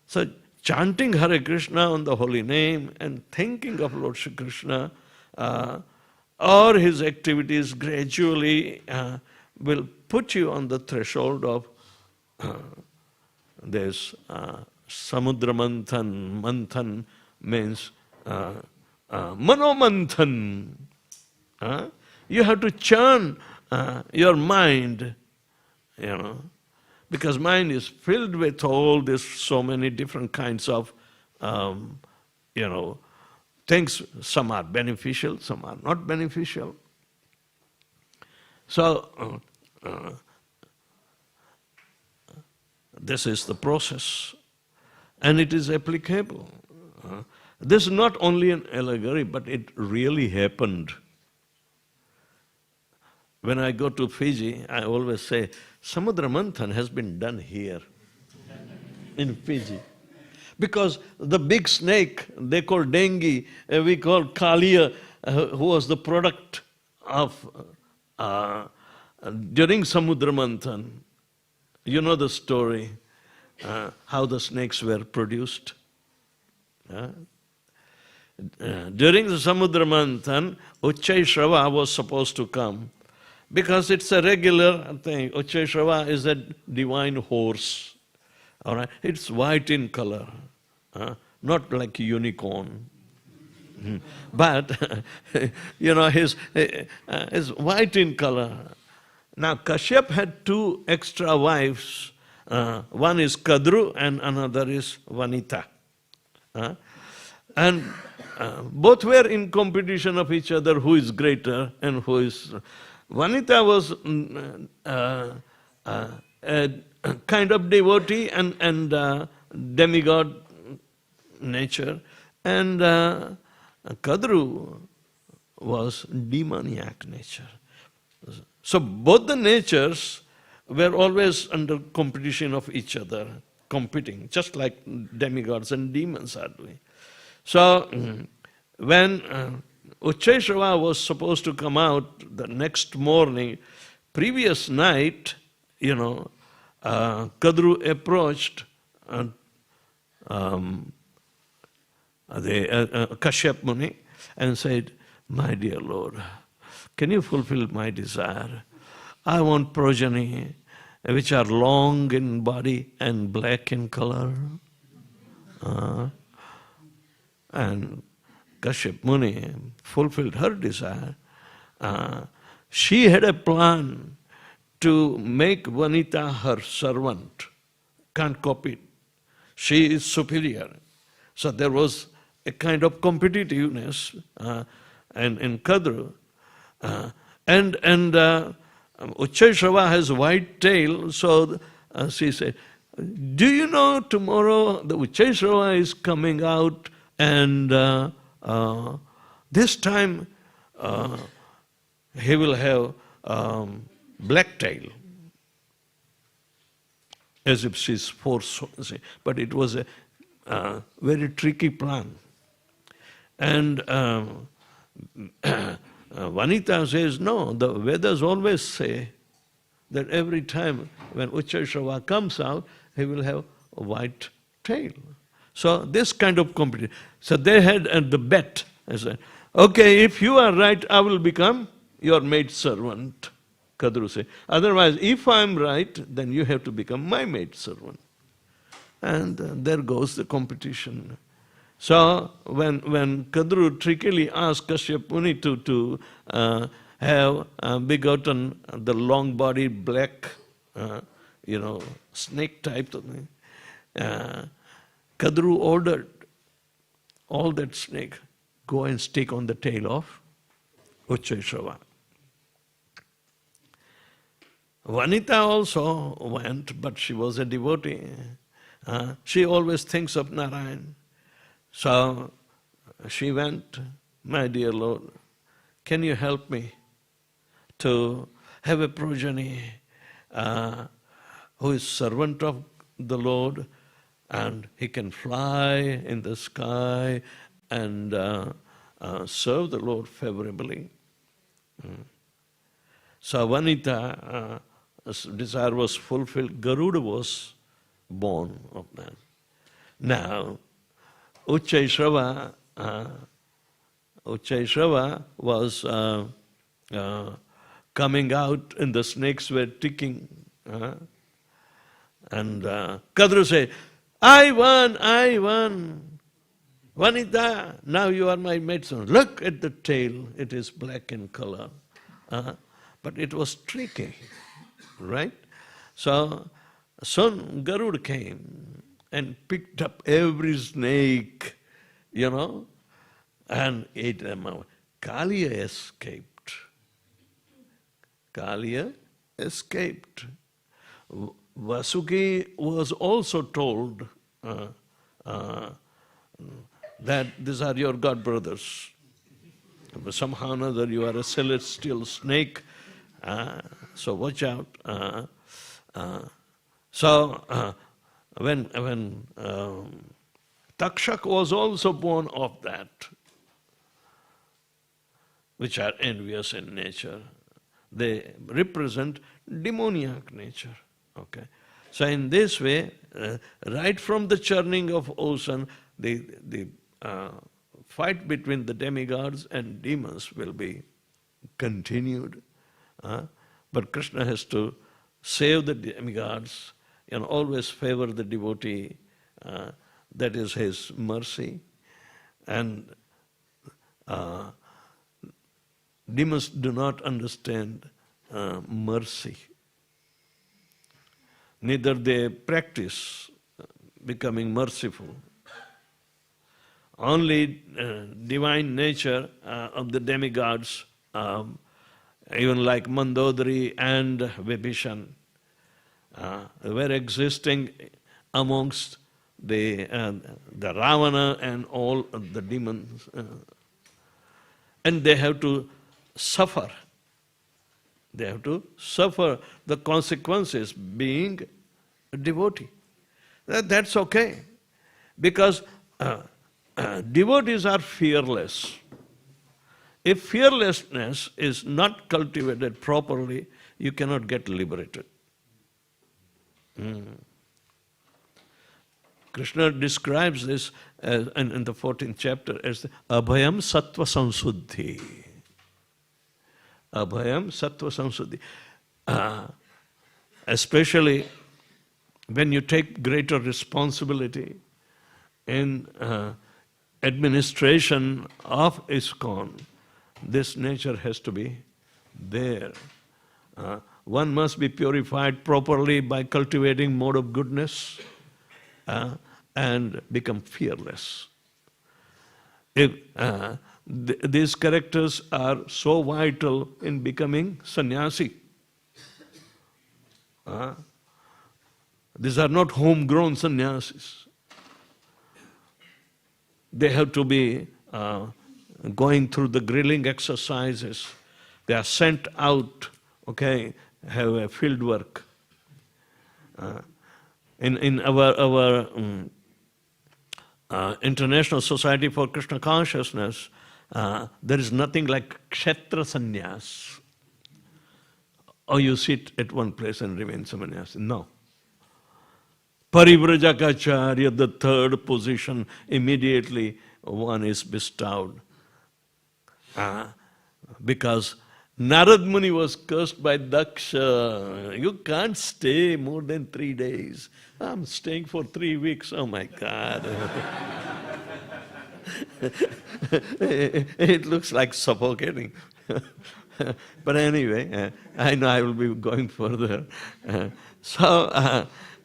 So chanting Hare Krishna on the holy name and thinking of Lord Shri Krishna or his activities gradually will put you on the threshold of this Samudra Manthan. Manthan means Manomanthan. You have to churn your mind, because mind is filled with all this, so many different kinds of, things. Some are beneficial, some are not beneficial. So, this is the process, and it is applicable. This is not only an allegory, but it really happened. When I go to Fiji, I always say, Samudra Manthan has been done here, in Fiji. Because the big snake, they call dengue, we call Kalia, who was the product of, during Samudra Manthan. You know the story, how the snakes were produced. During the Samudra Manthan, Uchchaishrava was supposed to come. Because it's a regular thing. Uchchaishrava is a divine horse. All right? It's white in color, not like a unicorn. But, his white in color. Now, Kashyap had two extra wives. One is Kadru and another is Vanita. And both were in competition of each other, who is greater and who is... Vanita was a kind of devotee and demigod nature, and Kadru was demoniac nature. So both the natures were always under competition of each other, competing, just like demigods and demons are doing. So when Uchchaishrava was supposed to come out the next morning, previous night, Kadru approached Kashyap Muni and said, "My dear Lord, can you fulfill my desire? I want progeny which are long in body and black in color." And Kashyap Muni fulfilled her desire. She had a plan to make Vanita her servant. Can't copy it. She is superior. So there was a kind of competitiveness in Kadru. And Uchchaishrava has white tail, so she said, "Do you know tomorrow the Uchchaishrava is coming out, and this time he will have black tail," as if she's forced. But it was a very tricky plan. And Vanita says, "No, the Vedas always say that every time when Uchchaishrava comes out, he will have a white tail." So this kind of competition. So they had the bet. I said, "Okay, if you are right, I will become your maid servant." Kadru said, "Otherwise, if I am right, then you have to become my maid servant." And there goes the competition. So when Kadru trickily asked Kashyap Muni to have begotten the long-bodied black, snake type of thing, Kadru ordered all that snake, go and stick on the tail of Uchchaishrava. Vanita also went, but she was a devotee. She always thinks of Narayan. So she went, "My dear Lord, can you help me to have a progeny who is servant of the Lord, and he can fly in the sky and serve the Lord favorably?" So Vanita's desire was fulfilled. Garuda was born of that. Now, Uchchaishrava was coming out, and the snakes were ticking. And Kadru said, I won. Vanita, now you are my maidservant. Look at the tail, it is black in color. But it was tricky, right? So soon Garud came and picked up every snake, and ate them out. Kaliya escaped. Kaliya escaped. Vasuki was also told that these are your god brothers. Somehow or another you are a celestial snake, so watch out. When Takshak was also born of that, which are envious in nature. They represent demoniac nature. Okay, so in this way, right from the churning of ocean, the fight between the demigods and demons will be continued. But Krishna has to save the demigods and always favor the devotee. That is his mercy. And demons do not understand mercy. Neither they practice becoming merciful. Only divine nature of the demigods, even like Mandodari and Vibhishan, were existing amongst the Ravana and all the demons. And they have to suffer. They have to suffer the consequences being a devotee. That's okay. Because devotees are fearless. If fearlessness is not cultivated properly, you cannot get liberated. Krishna describes this in the 14th chapter as Abhayam Sattva Samsuddhi. Abhayam Sattva Samsuddhi. Especially when you take greater responsibility in administration of ISKCON, this nature has to be there. One must be purified properly by cultivating mode of goodness and become fearless. If these characters are so vital in becoming sannyasi. These are not homegrown sannyasis. They have to be going through the grilling exercises. They are sent out, okay, have a field work. In our International Society for Krishna Consciousness, there is nothing like kshetra sannyas. Or you sit at one place and remain sannyasi. No. Parivrajaka-charya, the third position, immediately one is bestowed. Because Narad Muni was cursed by Daksha. You can't stay more than 3 days. I'm staying for 3 weeks. Oh my God. It looks like suffocating. But anyway, I know I will be going further. So,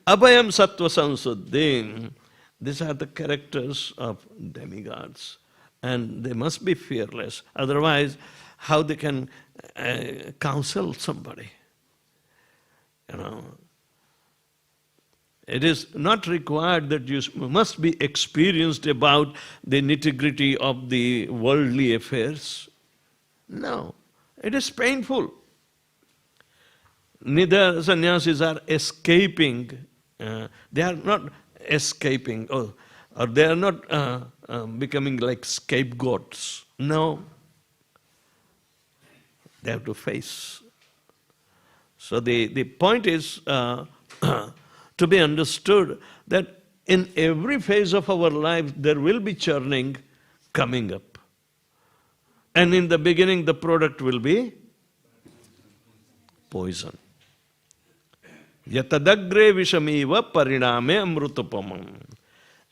Abhayam Sattva Samsuddhi, these are the characters of demigods. And they must be fearless. Otherwise, how they can counsel somebody? It is not required that you must be experienced about the nitty-gritty of the worldly affairs. No, it is painful. Neither sannyasis are escaping. They are not escaping, or they are not becoming like scapegoats. No. They have to face. So the point is to be understood that in every phase of our life there will be churning coming up. And in the beginning the product will be poison. Yatadagre vishamiva pariname amrutapamam.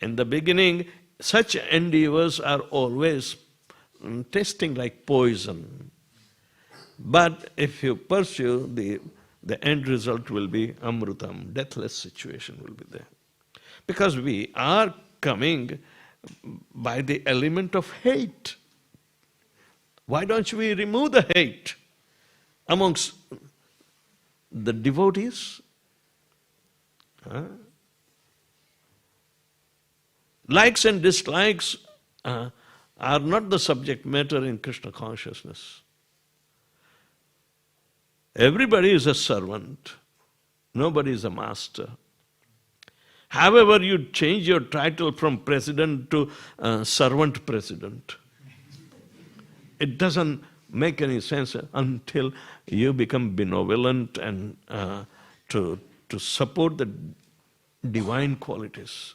In the beginning, such endeavors are always tasting like poison. But if you pursue, the end result will be amrutam, deathless situation will be there. Because we are coming by the element of hate. Why don't we remove the hate amongst the devotees? Likes and dislikes are not the subject matter in Krishna consciousness. Everybody is a servant. Nobody is a master. However, you change your title from president to servant president. It doesn't make any sense until you become benevolent and to support the divine qualities,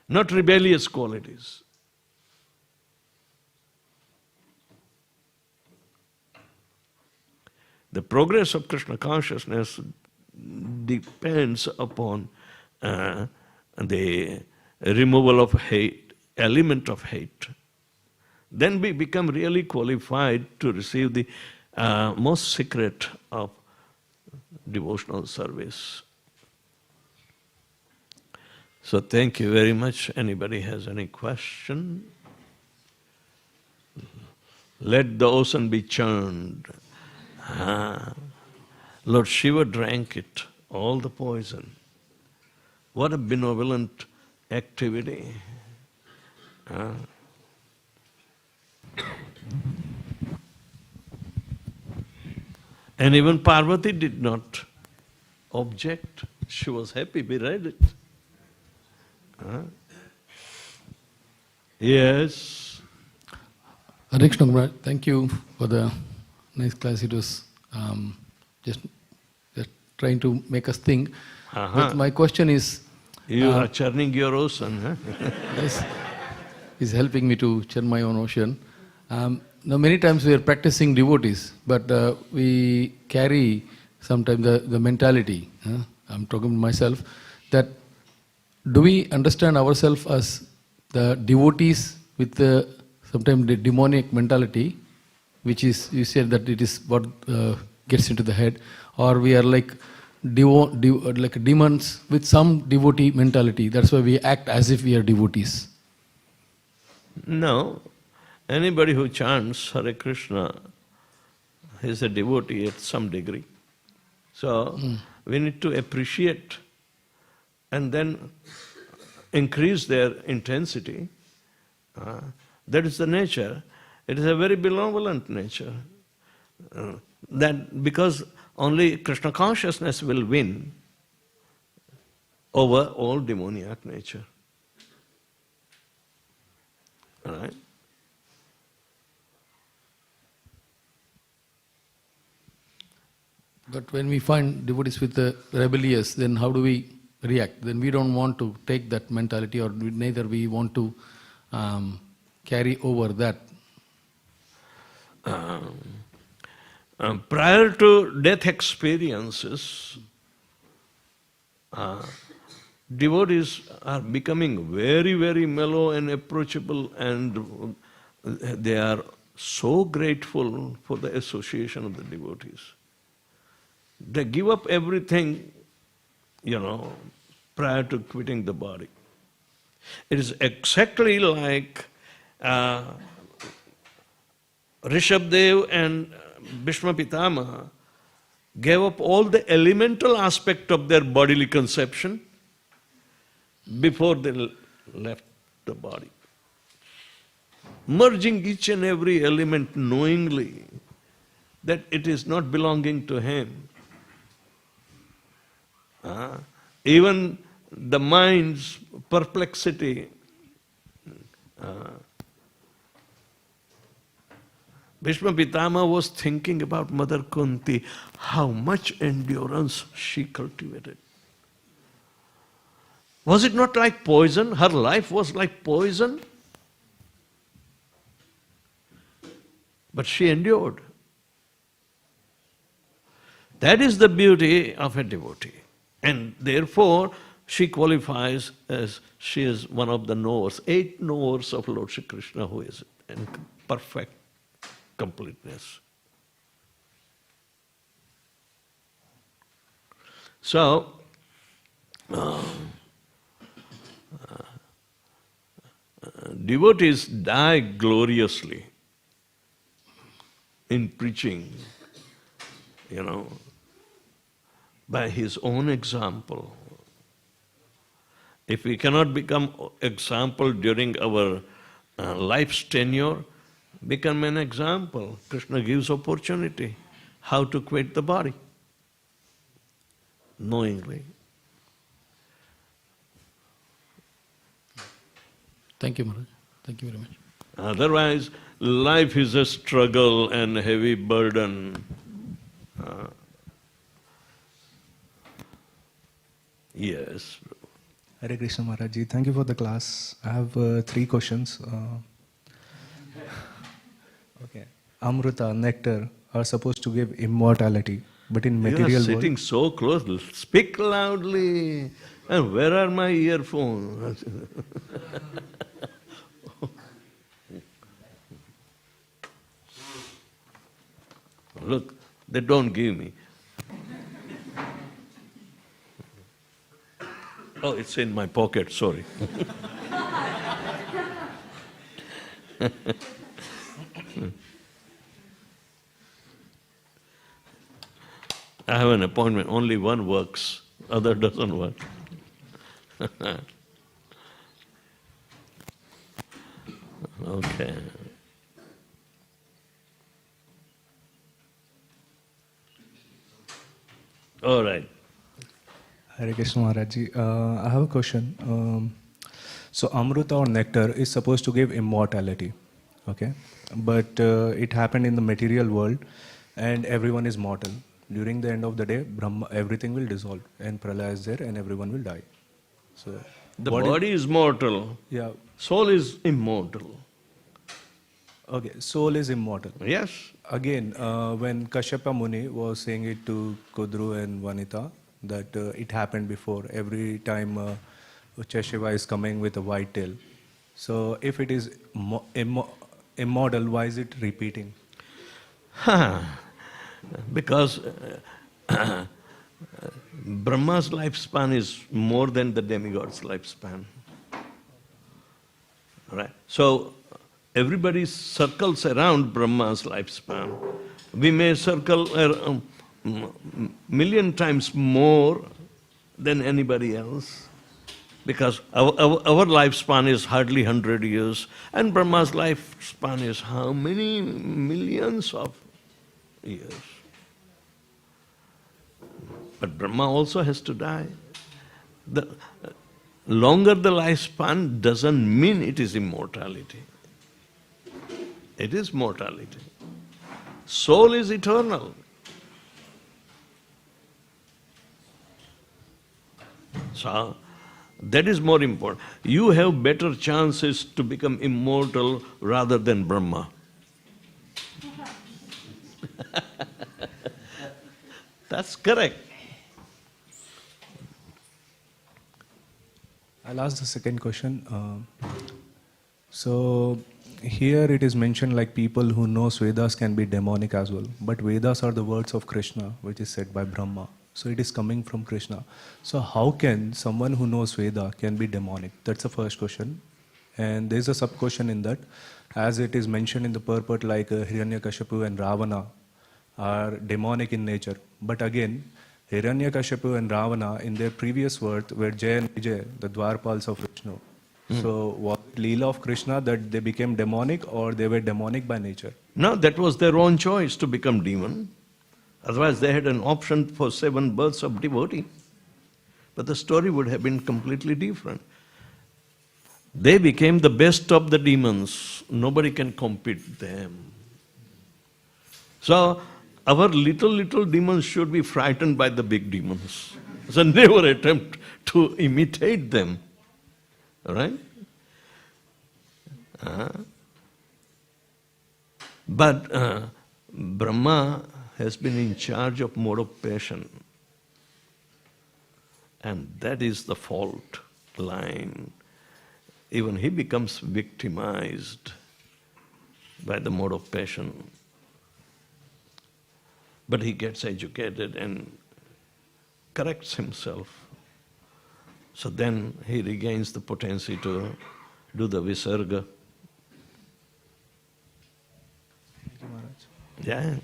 not rebellious qualities. The progress of Krishna consciousness depends upon the removal of hate, element of hate. Then we become really qualified to receive the most secret of devotional service. So thank you very much. Anybody has any question? Let the ocean be churned. Lord Shiva drank it, all the poison. What a benevolent activity. And even Parvati did not object. She was happy, we read it. Yes. Hare Krishna Maharaj, thank you for the nice class. It was just trying to make us think. But my question is... You are churning your ocean, huh? Yes, he's helping me to churn my own ocean. Now many times we are practicing devotees, but we carry sometimes the mentality, I'm talking to myself, that do we understand ourselves as the devotees with sometimes the demonic mentality, which is, you said that it is what gets into the head, or we are like like demons with some devotee mentality. That's why we act as if we are devotees. No. Anybody who chants Hare Krishna is a devotee at some degree. So we need to appreciate and then increase their intensity. That is the nature. It is a very benevolent nature. That because only Krishna consciousness will win over all demoniac nature. All right? But when we find devotees with the rebellious, then how do we react? Then we don't want to take that mentality, or neither we want to carry over that. Prior to death experiences, devotees are becoming very, very mellow and approachable, and they are so grateful for the association of the devotees. They give up everything, prior to quitting the body. It is exactly like Rishabdev and Bhishma Pitamaha gave up all the elemental aspect of their bodily conception before they left the body. Merging each and every element knowingly that it is not belonging to him. Even the mind's perplexity, Bhishma Pitama was thinking about Mother Kunti, how much endurance she cultivated. Was it not like poison? Her life was like poison. But she endured. That is the beauty of a devotee. And therefore, she qualifies as she is one of the knowers, 8 knowers of Lord Shri Krishna, who is in perfect completeness. So, devotees die gloriously in preaching, by his own example. If we cannot become example during our life's tenure, become an example. Krishna gives opportunity how to quit the body knowingly. Thank you, Maharaj. Thank you very much. Otherwise, life is a struggle and heavy burden. Yes. Hare Krishna Maharaj Ji, thank you for the class. I have 3 questions. Okay. Amrita, nectar are supposed to give immortality, but in material You are world... sitting so close. Speak loudly. And where are my earphones? Look, they don't give me. Oh, it's in my pocket, sorry. I have an appointment, only one works, other doesn't work. Okay. All right. Hare Krishna Maharaj Ji, I have a question. So Amrita or nectar is supposed to give immortality, okay? But it happened in the material world and everyone is mortal. During the end of the day, Brahma, everything will dissolve and Pralaya is there and everyone will die. So The body is mortal, yeah, soul is immortal. okay, soul is immortal. Yes. Again, when Kashyapa Muni was saying it to Kudru and Vanita, that it happened before. Every time Cheshiva is coming with a white tail. So if it is immortal, why is it repeating? Because Brahma's lifespan is more than the demigod's lifespan. Right? So everybody circles around Brahma's lifespan. We may circle million times more than anybody else, because our lifespan is hardly 100 years, and Brahma's lifespan is how many millions of years? But Brahma also has to die. The longer the lifespan doesn't mean it is immortality. It is mortality. Soul is eternal. So, that is more important. You have better chances to become immortal rather than Brahma. That's correct. I'll ask the second question. So here it is mentioned like people who know Vedas can be demonic as well. But Vedas are the words of Krishna, which is said by Brahma. So it is coming from Krishna. So how can someone who knows Veda can be demonic? That's the first question. And there's a sub-question in that. As it is mentioned in the purport, like Hiranyakashipu and Ravana are demonic in nature. But again, Hiranyakashipu and Ravana in their previous words were Jaya and Vijay, the Dwarpals of Vishnu. So was it Leela of Krishna that they became demonic, or they were demonic by nature? No, that was their own choice to become demon. Otherwise they had an option for 7 births of devotee. But the story would have been completely different. They became the best of the demons. Nobody can compete with them. So our little demons should be frightened by the big demons. So never attempt to imitate them. Right? But Brahma has been in charge of mode of passion. And that is the fault line. Even he becomes victimized by the mode of passion. But he gets educated and corrects himself. So then he regains the potency to do the visarga. Thank you, Maharaj. Yeah.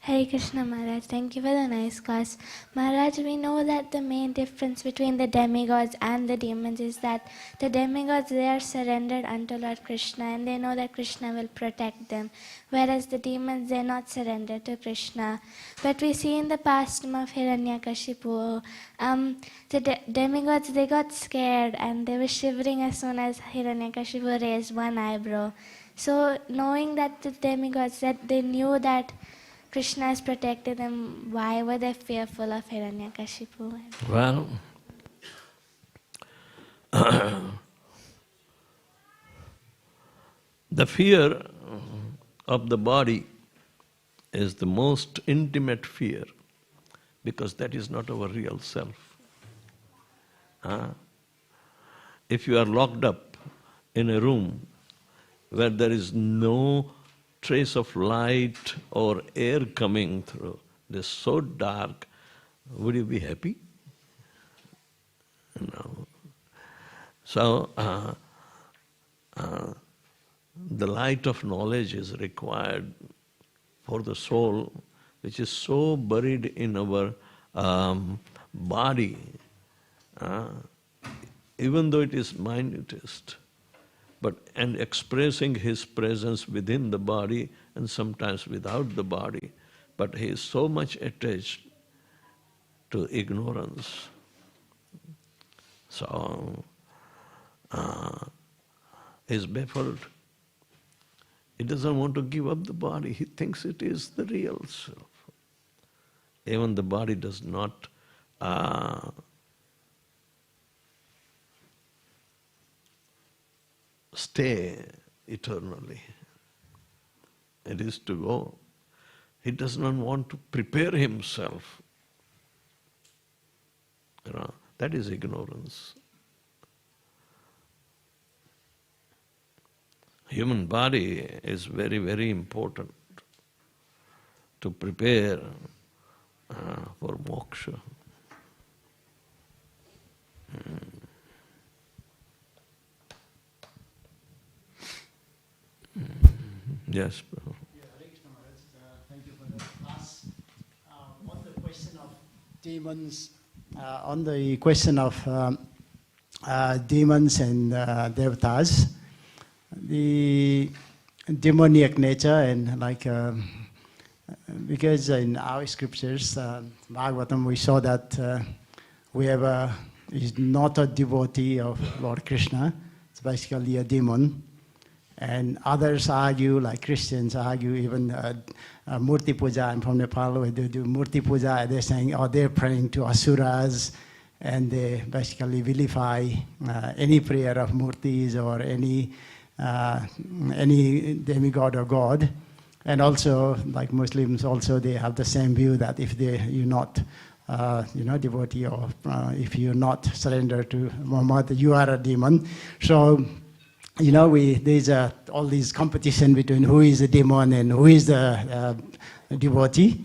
Hare Krishna Maharaj, thank you for the nice class. Maharaj, we know that the main difference between the demigods and the demons is that the demigods, they are surrendered unto Lord Krishna and they know that Krishna will protect them, whereas the demons, they are not surrendered to Krishna. But we see in the pastime of Hiranyakashipu, the demigods, they got scared and they were shivering as soon as Hiranyakashipu raised one eyebrow. So knowing that the demigods, that they knew that Krishna has protected them, why were they fearful of Hiranyakashipu? Well, the fear of the body is the most intimate fear, because that is not our real self. If you are locked up in a room where there is no trace of light or air coming through, it is so dark, would you be happy? No. So, the light of knowledge is required for the soul, which is so buried in our body, even though it is minutest, and expressing his presence within the body and sometimes without the body, but he is so much attached to ignorance. So, he is baffled. He doesn't want to give up the body. He thinks it is the real self. Even the body does not stay eternally. It is to go. He does not want to prepare himself. That is ignorance. Human body is very, very important to prepare for moksha. Yes, Prabhu. Yeah, Hare Krishna Maharaj, thank you for the class. On the question of demons, demons and devatas, the demoniac nature and because in our scriptures, Bhagavatam, we saw that whoever is not a devotee of Lord Krishna, it's basically a demon. And others argue, like Christians argue, even Murti Puja, I'm from Nepal, where they do Murti Puja, they're saying, oh, they're praying to Asuras, and they basically vilify any prayer of Murtis or any demigod or god. And also, like Muslims, also they have the same view that if you're not devotee or if you're not surrender to Muhammad, you are a demon. So, there's all these competition between who is a demon and who is the devotee.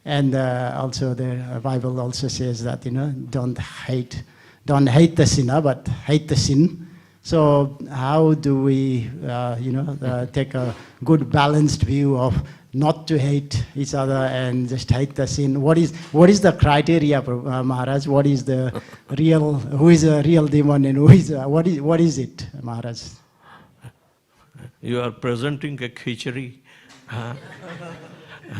And also the Bible also says that, don't hate the sinner, but hate the sin. So how do we, take a good balanced view of not to hate each other and just hate the sin? What is the criteria, Maharaj? What is the real? Who is a real demon and who is what is it, Maharaj? You are presenting a khichdi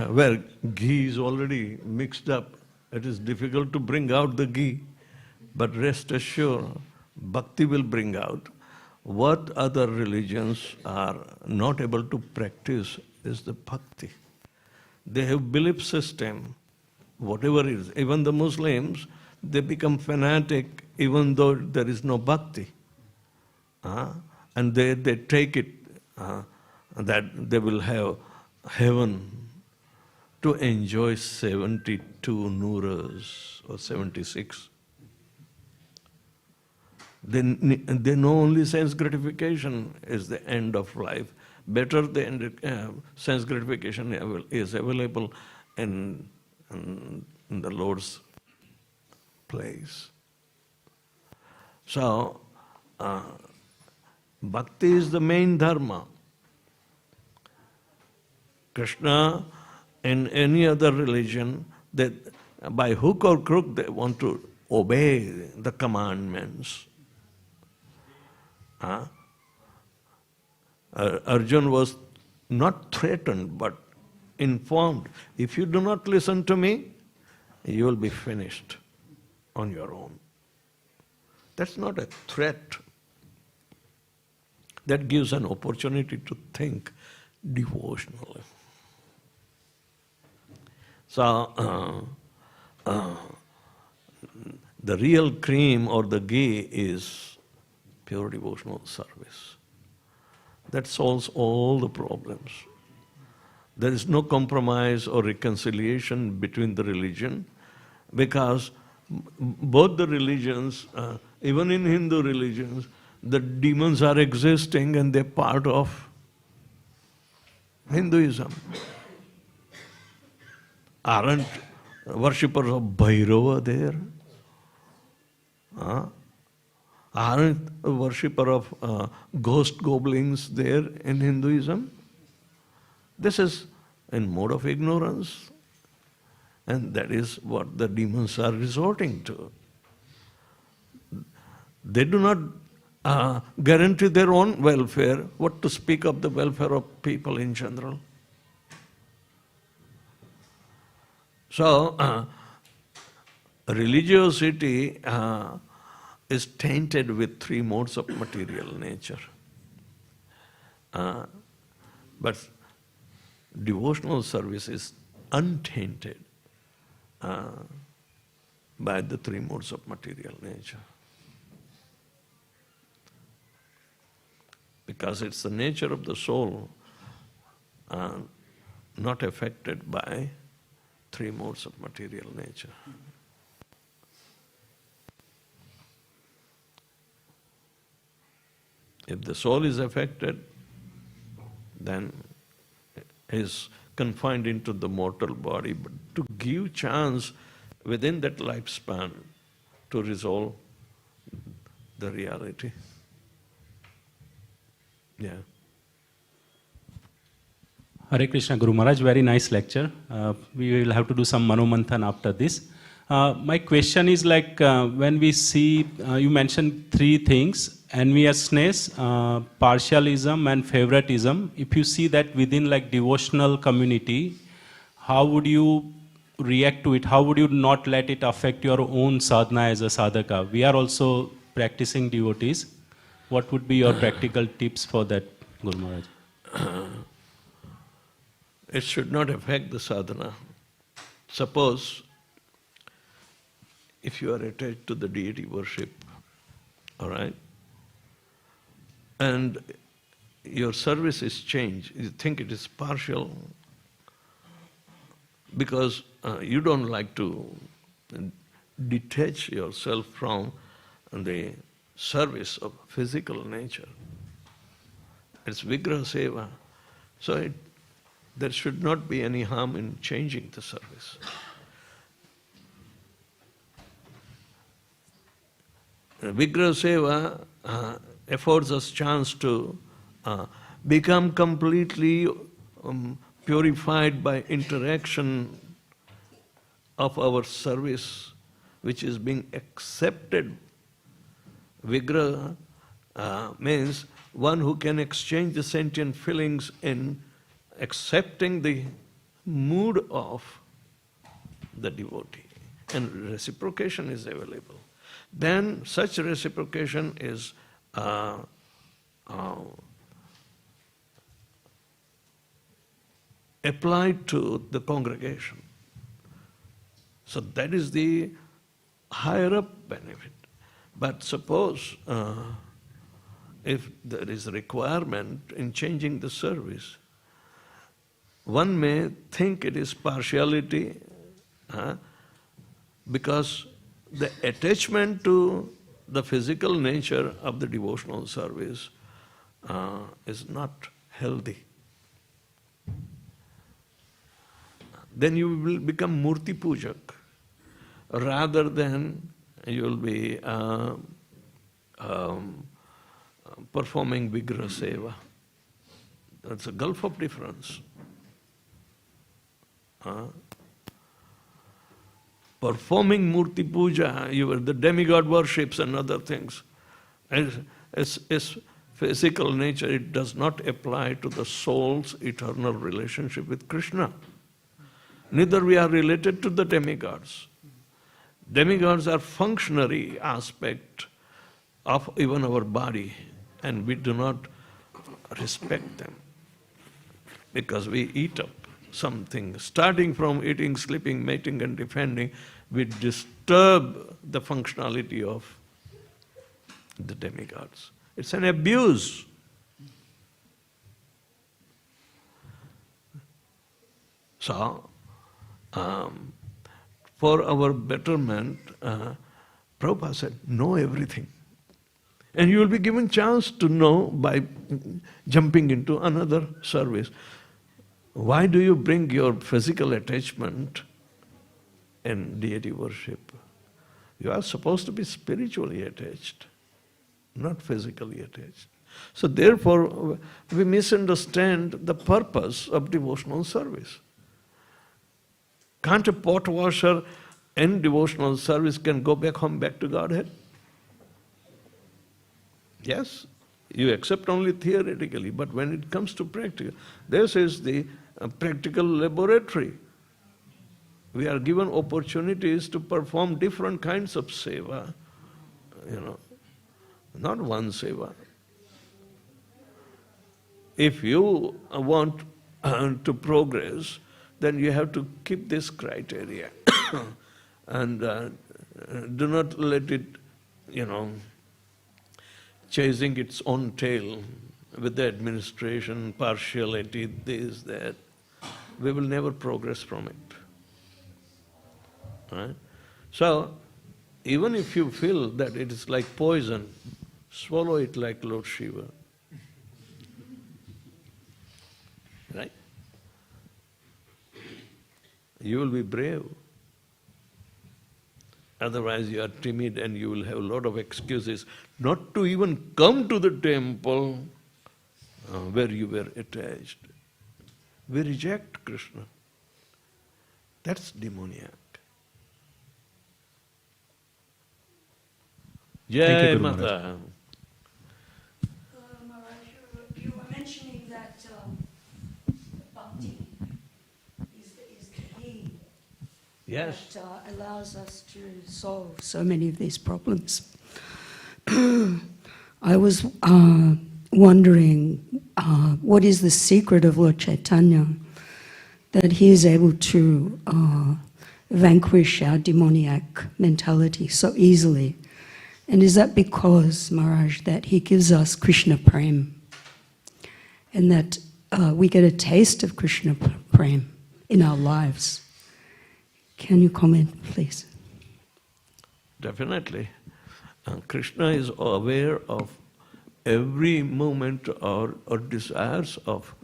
where ghee is already mixed up. It is difficult to bring out the ghee, but rest assured, bhakti will bring out. What other religions are not able to practice is the bhakti. They have belief system, whatever it is. Even the Muslims, they become fanatic even though there is no bhakti. And they take it that they will have heaven to enjoy 72 nuras or 76. They know only sense gratification is the end of life. Better the sense gratification is available in the Lord's place. So, bhakti is the main dharma. Krishna, in any other religion, that by hook or crook they want to obey the commandments. Arjuna was not threatened but informed. If you do not listen to me, you will be finished on your own. That's not a threat. That gives an opportunity to think devotionally. So, the real cream or the ghee is pure devotional service. That solves all the problems. There is no compromise or reconciliation between the religion, because both the religions, even in Hindu religions, the demons are existing and they're part of Hinduism. Aren't worshippers of Bhairava there? Aren't a worshipper of ghost goblins there in Hinduism? This is in mode of ignorance, and that is what the demons are resorting to. They do not guarantee their own welfare, what to speak of the welfare of people in general. So, religiosity is tainted with three modes of material nature. But devotional service is untainted by the three modes of material nature. Because it's the nature of the soul not affected by three modes of material nature. If the soul is affected, then is confined into the mortal body, but to give chance within that lifespan to resolve the reality. Yeah. Hare Krishna, Guru Maharaj, very nice lecture. We will have to do some Manomanthan after this. My question is like, when we see, you mentioned three things, enviousness, partialism and favoritism. If you see that within like devotional community, how would you react to it? How would you not let it affect your own sadhana as a sadhaka? We are also practicing devotees. What would be your practical tips for that, Guru Maharaj? It should not affect the sadhana. Suppose if you are attached to the deity worship, all right, and your service is changed, you think it is partial because you don't like to detach yourself from the service of physical nature. It's Vigraha Seva. So there should not be any harm in changing the service. Vigraha Seva affords us chance to become completely purified by interaction of our service, which is being accepted. Vigraha means one who can exchange the sentient feelings in accepting the mood of the devotee, and reciprocation is available. Then such reciprocation is applied to the congregation. So that is the higher up benefit. But suppose if there is a requirement in changing the service, one may think it is partiality because the attachment to the physical nature of the devotional service is not healthy. Then you will become murti pujak rather than you will be performing vigra seva. That's a gulf of difference. Performing murti puja, the demigod worships and other things. As physical nature, it does not apply to the soul's eternal relationship with Krishna. Neither we are related to the demigods. Demigods are functionary aspect of even our body, and we do not respect them because we eat up something. Starting from eating, sleeping, mating and defending, we disturb the functionality of the demigods. It's an abuse. So, for our betterment, Prabhupada said, know everything. And you will be given chance to know by jumping into another service. Why do you bring your physical attachment in deity worship? You are supposed to be spiritually attached, not physically attached. So therefore, we misunderstand the purpose of devotional service. Can't a pot washer in devotional service can go back home, back to Godhead? Yes, you accept only theoretically, but when it comes to practical, this is the practical laboratory. We are given opportunities to perform different kinds of seva, not one seva. If you want to progress, then you have to keep this criteria and do not let it, chasing its own tail with the administration, partiality, this, that. We will never progress from it. Right? So, even if you feel that it is like poison, swallow it like Lord Shiva. Right? You will be brave. Otherwise you are timid and you will have a lot of excuses not to even come to the temple where you were attached. We reject Krishna. That's demoniac. Jai Mata. Maharaj, you were mentioning that bhakti is the key Yes. that allows us to solve so many of these problems. I was wondering, what is the secret of Lord Chaitanya that he is able to vanquish our demoniac mentality so easily? And is that because, Maharaj, that he gives us Krishna Prem and that we get a taste of Krishna Prem in our lives? Can you comment, please? Definitely. Krishna is aware of every moment or desires of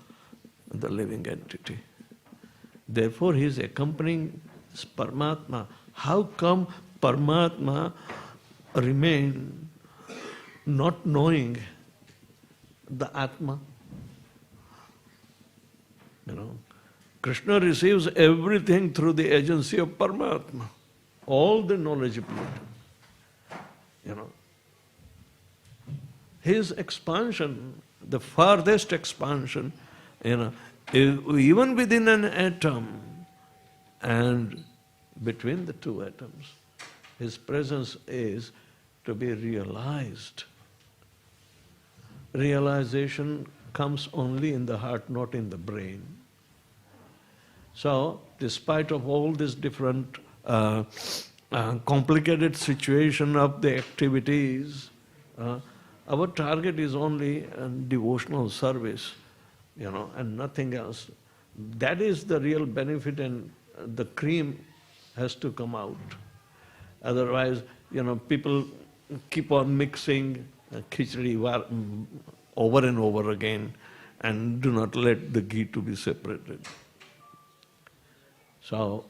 the living entity. Therefore, he is accompanying Paramatma. How come Paramatma remain not knowing the Atma? Krishna receives everything through the agency of Paramatma, all the knowledgeability. His expansion, the farthest expansion, even within an atom and between the two atoms, his presence is to be realized. Realization comes only in the heart, not in the brain. So, despite of all these different complicated situation of the activities, our target is only devotional service, and nothing else. that is the real benefit, and the cream has to come out. Otherwise, people keep on mixing khichdi over and over again and do not let the ghee to be separated. So,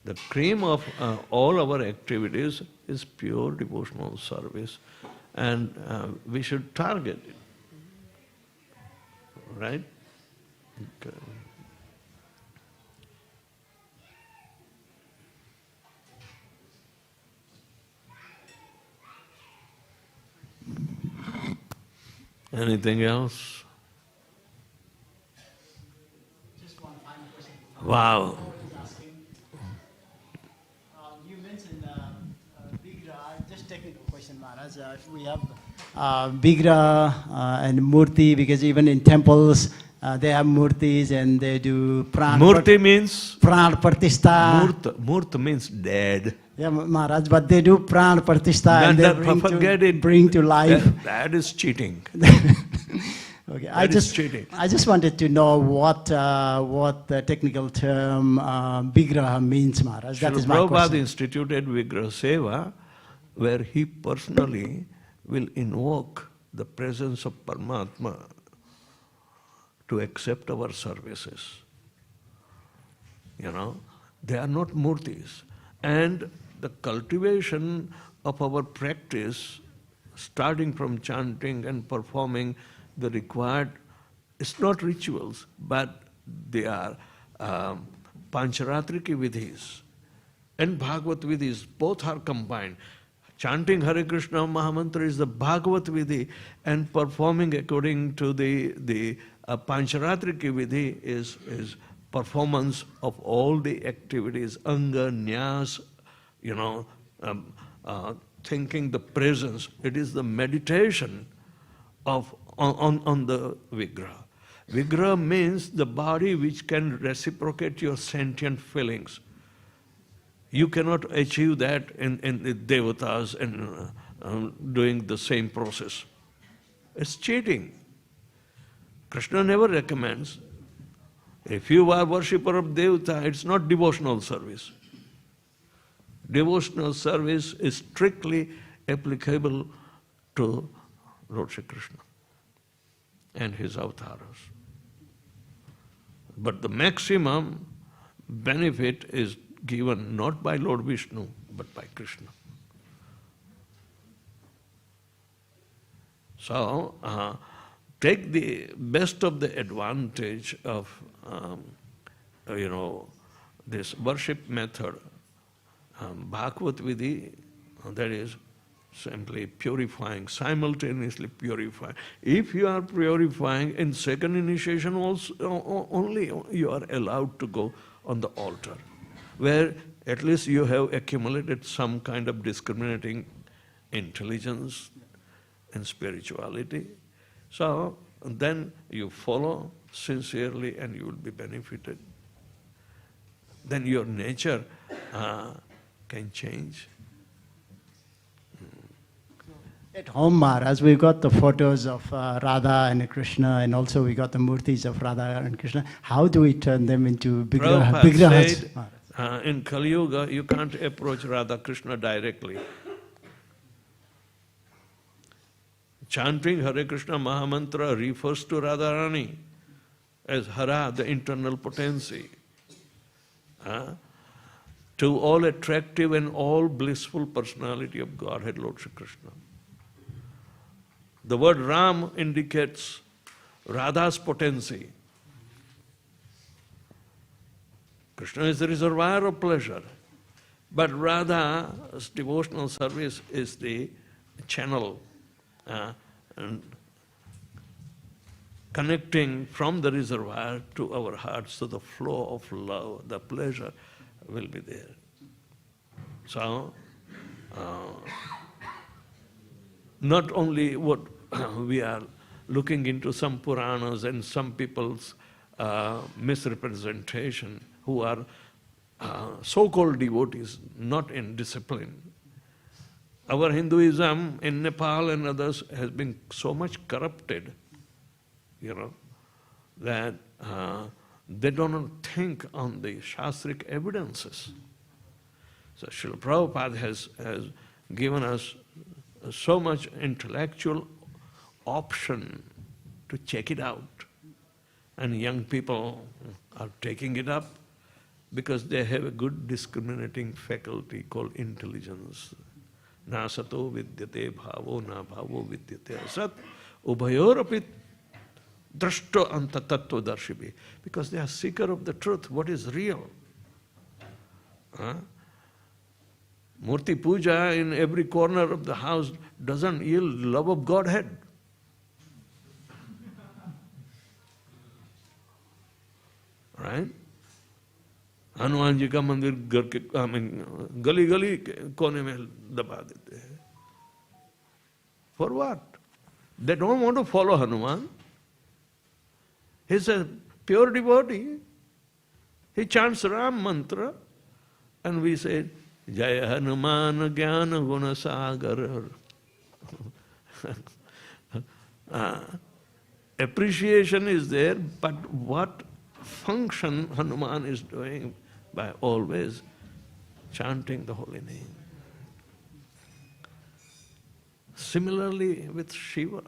the cream of all our activities is pure devotional service, and we should target it. Right? Okay. Anything else? Just one final question. Wow. You mentioned Vigra, just technical question, Maharaj. We have Vigra and Murti, because even in temples, they have Murtis and they do Pran. Murti means? Pran Pratishtha. Murta means dead. Yeah, Maharaj, but they do Pran Pratishtha and they bring to life. That is cheating. Okay, I just wanted to know what the technical term Vigraha means, Maharaj. That is my Prabhupada question. instituted Vigraha Seva, where he personally will invoke the presence of Paramatma to accept our services. They are not murtis. And the cultivation of our practice, starting from chanting and performing the required, it's not rituals, but they are Pancharatriki vidhis and Bhagavat vidhis, both are combined. Chanting Hare Krishna Mahamantra is the Bhagavat vidhi, and performing according to the Pancharatriki vidhi is performance of all the activities, anga, nyas, thinking the presence. It is the meditation on the Vigraha. Vigraha means the body which can reciprocate your sentient feelings. You cannot achieve that in the devatas and doing the same process. It's cheating. Krishna never recommends. If you are worshipper of devata, it's not devotional service. Devotional service is strictly applicable to Lord Shri Krishna and his avatars. But the maximum benefit is given not by Lord Vishnu, but by Krishna. So, take the best of the advantage of, this worship method. Bhagavat vidhi, that is simply purifying, simultaneously purifying. If you are purifying in second initiation also, only you are allowed to go on the altar, where at least you have accumulated some kind of discriminating intelligence and spirituality. So then you follow sincerely and you will be benefited. Then your nature can change. At home, Maharaj, we got the photos of Radha and Krishna, and also we got the murtis of Radha and Krishna. How do we turn them into Vigrahas? Said, in Kali Yuga, you can't approach Radha Krishna directly. Chanting Hare Krishna Mahamantra refers to Radharani as Hara, the internal potency, to all attractive and all blissful personality of Godhead, Lord Shri Krishna. The word Ram indicates Radha's potency. Krishna is the reservoir of pleasure, but Radha's devotional service is the channel and connecting from the reservoir to our hearts, so the flow of love, the pleasure will be there. So, not only what we are looking into some Puranas and some people's misrepresentation who are so-called devotees, not in discipline. Our Hinduism in Nepal and others has been so much corrupted, that They don't think on the Shastric evidences. So Srila Prabhupada has given us so much intellectual option to check it out. And young people are taking it up because they have a good discriminating faculty called intelligence. Na sato vidyate bhavo na bhavo vidyate asat ubhayorapi drashto anta tattva darshibi. Because they are seeker of the truth, what is real. Murti puja in every corner of the house doesn't yield love of Godhead. Right? Hanuman ji का मंदिर घर के गली गली कोने में दबा देते हैं. For what? They don't want to follow Hanuman. He's a pure devotee. He chants Ram mantra, and we say, Jaya Hanuman Jnana Guna Sagar. Appreciation is there, but what function Hanuman is doing by always chanting the holy name. Similarly with Shiva,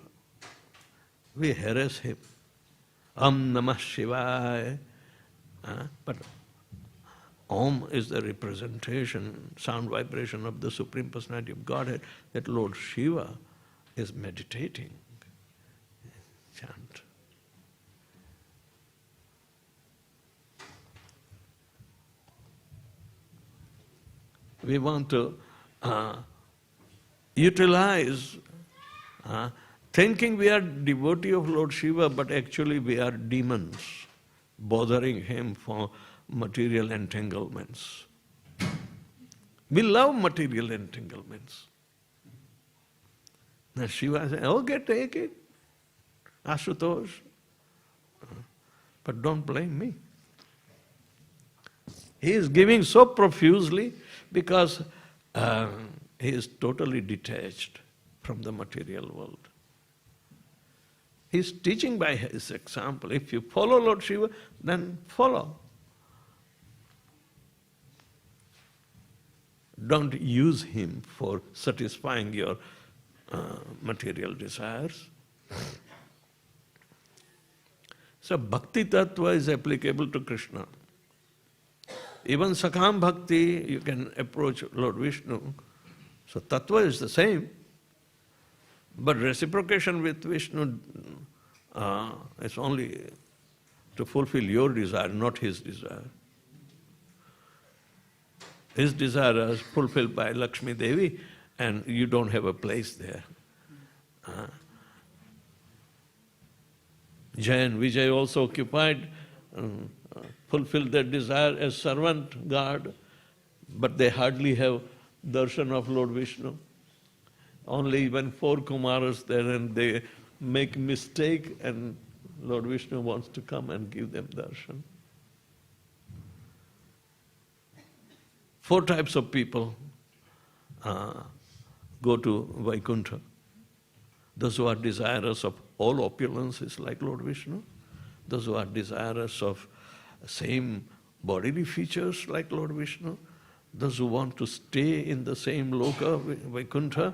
we harass him. Om Namah Shivaya. But Om is the representation, sound vibration of the Supreme Personality of Godhead, that Lord Shiva is meditating. Chant. We want to utilize thinking we are devotee of Lord Shiva, but actually we are demons, bothering him for material entanglements. We love material entanglements. Now Shiva says, okay, take it, Ashutosh, but don't blame me. He is giving so profusely because he is totally detached from the material world. He is teaching by his example. If you follow Lord Shiva, then follow. Don't use him for satisfying your material desires. So Bhakti Tattva is applicable to Krishna. Even Sakham Bhakti, you can approach Lord Vishnu. So Tattva is the same, but reciprocation with Vishnu is only to fulfill your desire, not his desire. His desire is fulfilled by Lakshmi Devi, and you don't have a place there. Jay and Vijay also occupied, fulfilled their desire as servant guard, but they hardly have darshan of Lord Vishnu. Only when 4 Kumaras there and they make mistake and Lord Vishnu wants to come and give them darshan. 4 types of people go to Vaikuntha. Those who are desirous of all opulences like Lord Vishnu, those who are desirous of same bodily features like Lord Vishnu, those who want to stay in the same loka, Vaikuntha,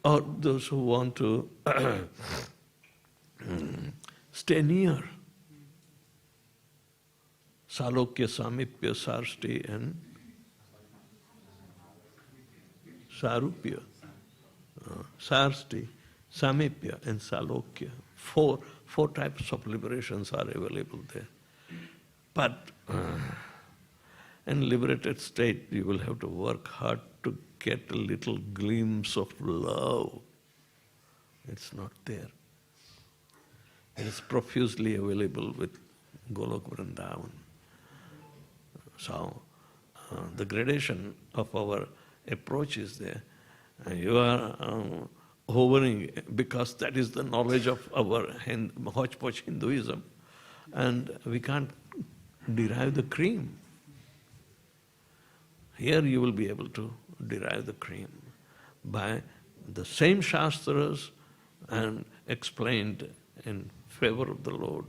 or those who want to stay near. Salokya, Samipya, Sarsti, and Sarupya. Sarsti, Samipya, and Salokya. Four types of liberations are available there. But in liberated state, you will have to work hard to get a little glimpse of love. It's not there. It is profusely available with Golok Vrindavan. So, the gradation of our approach is there. And you are hovering because that is the knowledge of our hodgepodge Hinduism. And we can't derive the cream. Here you will be able to derive the cream by the same Shastras and explained in favor of the Lord.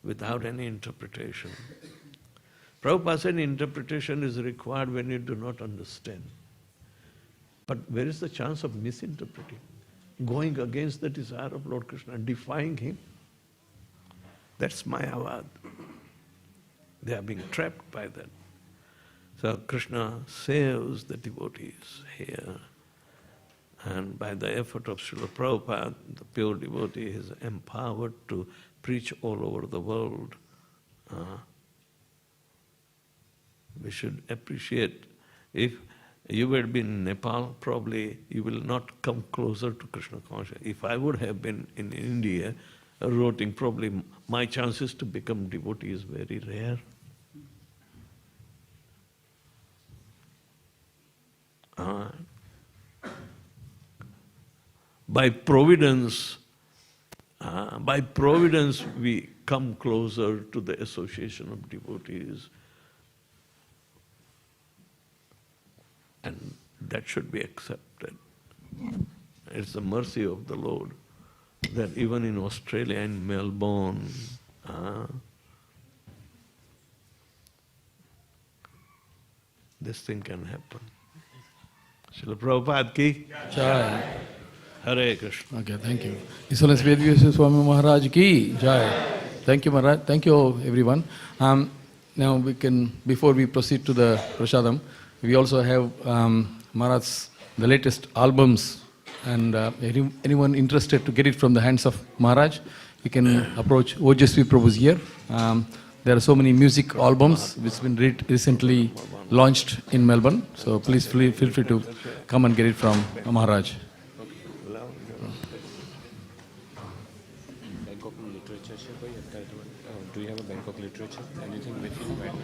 without any interpretation. Prabhupada said interpretation is required when you do not understand. But where is the chance of misinterpreting? Going against the desire of Lord Krishna, defying him? That's Mayavad. They are being trapped by that. So Krishna saves the devotees here. And by the effort of Srila Prabhupada, the pure devotee is empowered to preach all over the world. We should appreciate. If you would be in Nepal, probably you will not come closer to Krishna consciousness. If I would have been in India, rooting, probably my chances to become devotee is very rare. By providence, we come closer to the association of devotees. And that should be accepted. It's the mercy of the Lord that even in Australia, in Melbourne, this thing can happen. Srila Prabhupada ki Jai. Hare Krishna. Okay, thank you. Excellence Vedavyasapriya Swami Maharaj ki Jai. Thank you, Maharaj. Thank you, everyone. Now we can, before we proceed to the prasadam, we also have Maharaj's, the latest albums, and anyone interested to get it from the hands of Maharaj, you can approach Ojasvi Prabhu's here. There are so many music albums which have been recently launched in Melbourne, so please feel free to come and get it from Maharaj. Bangkok literature, do you have a Bangkok literature? Anything with you right now?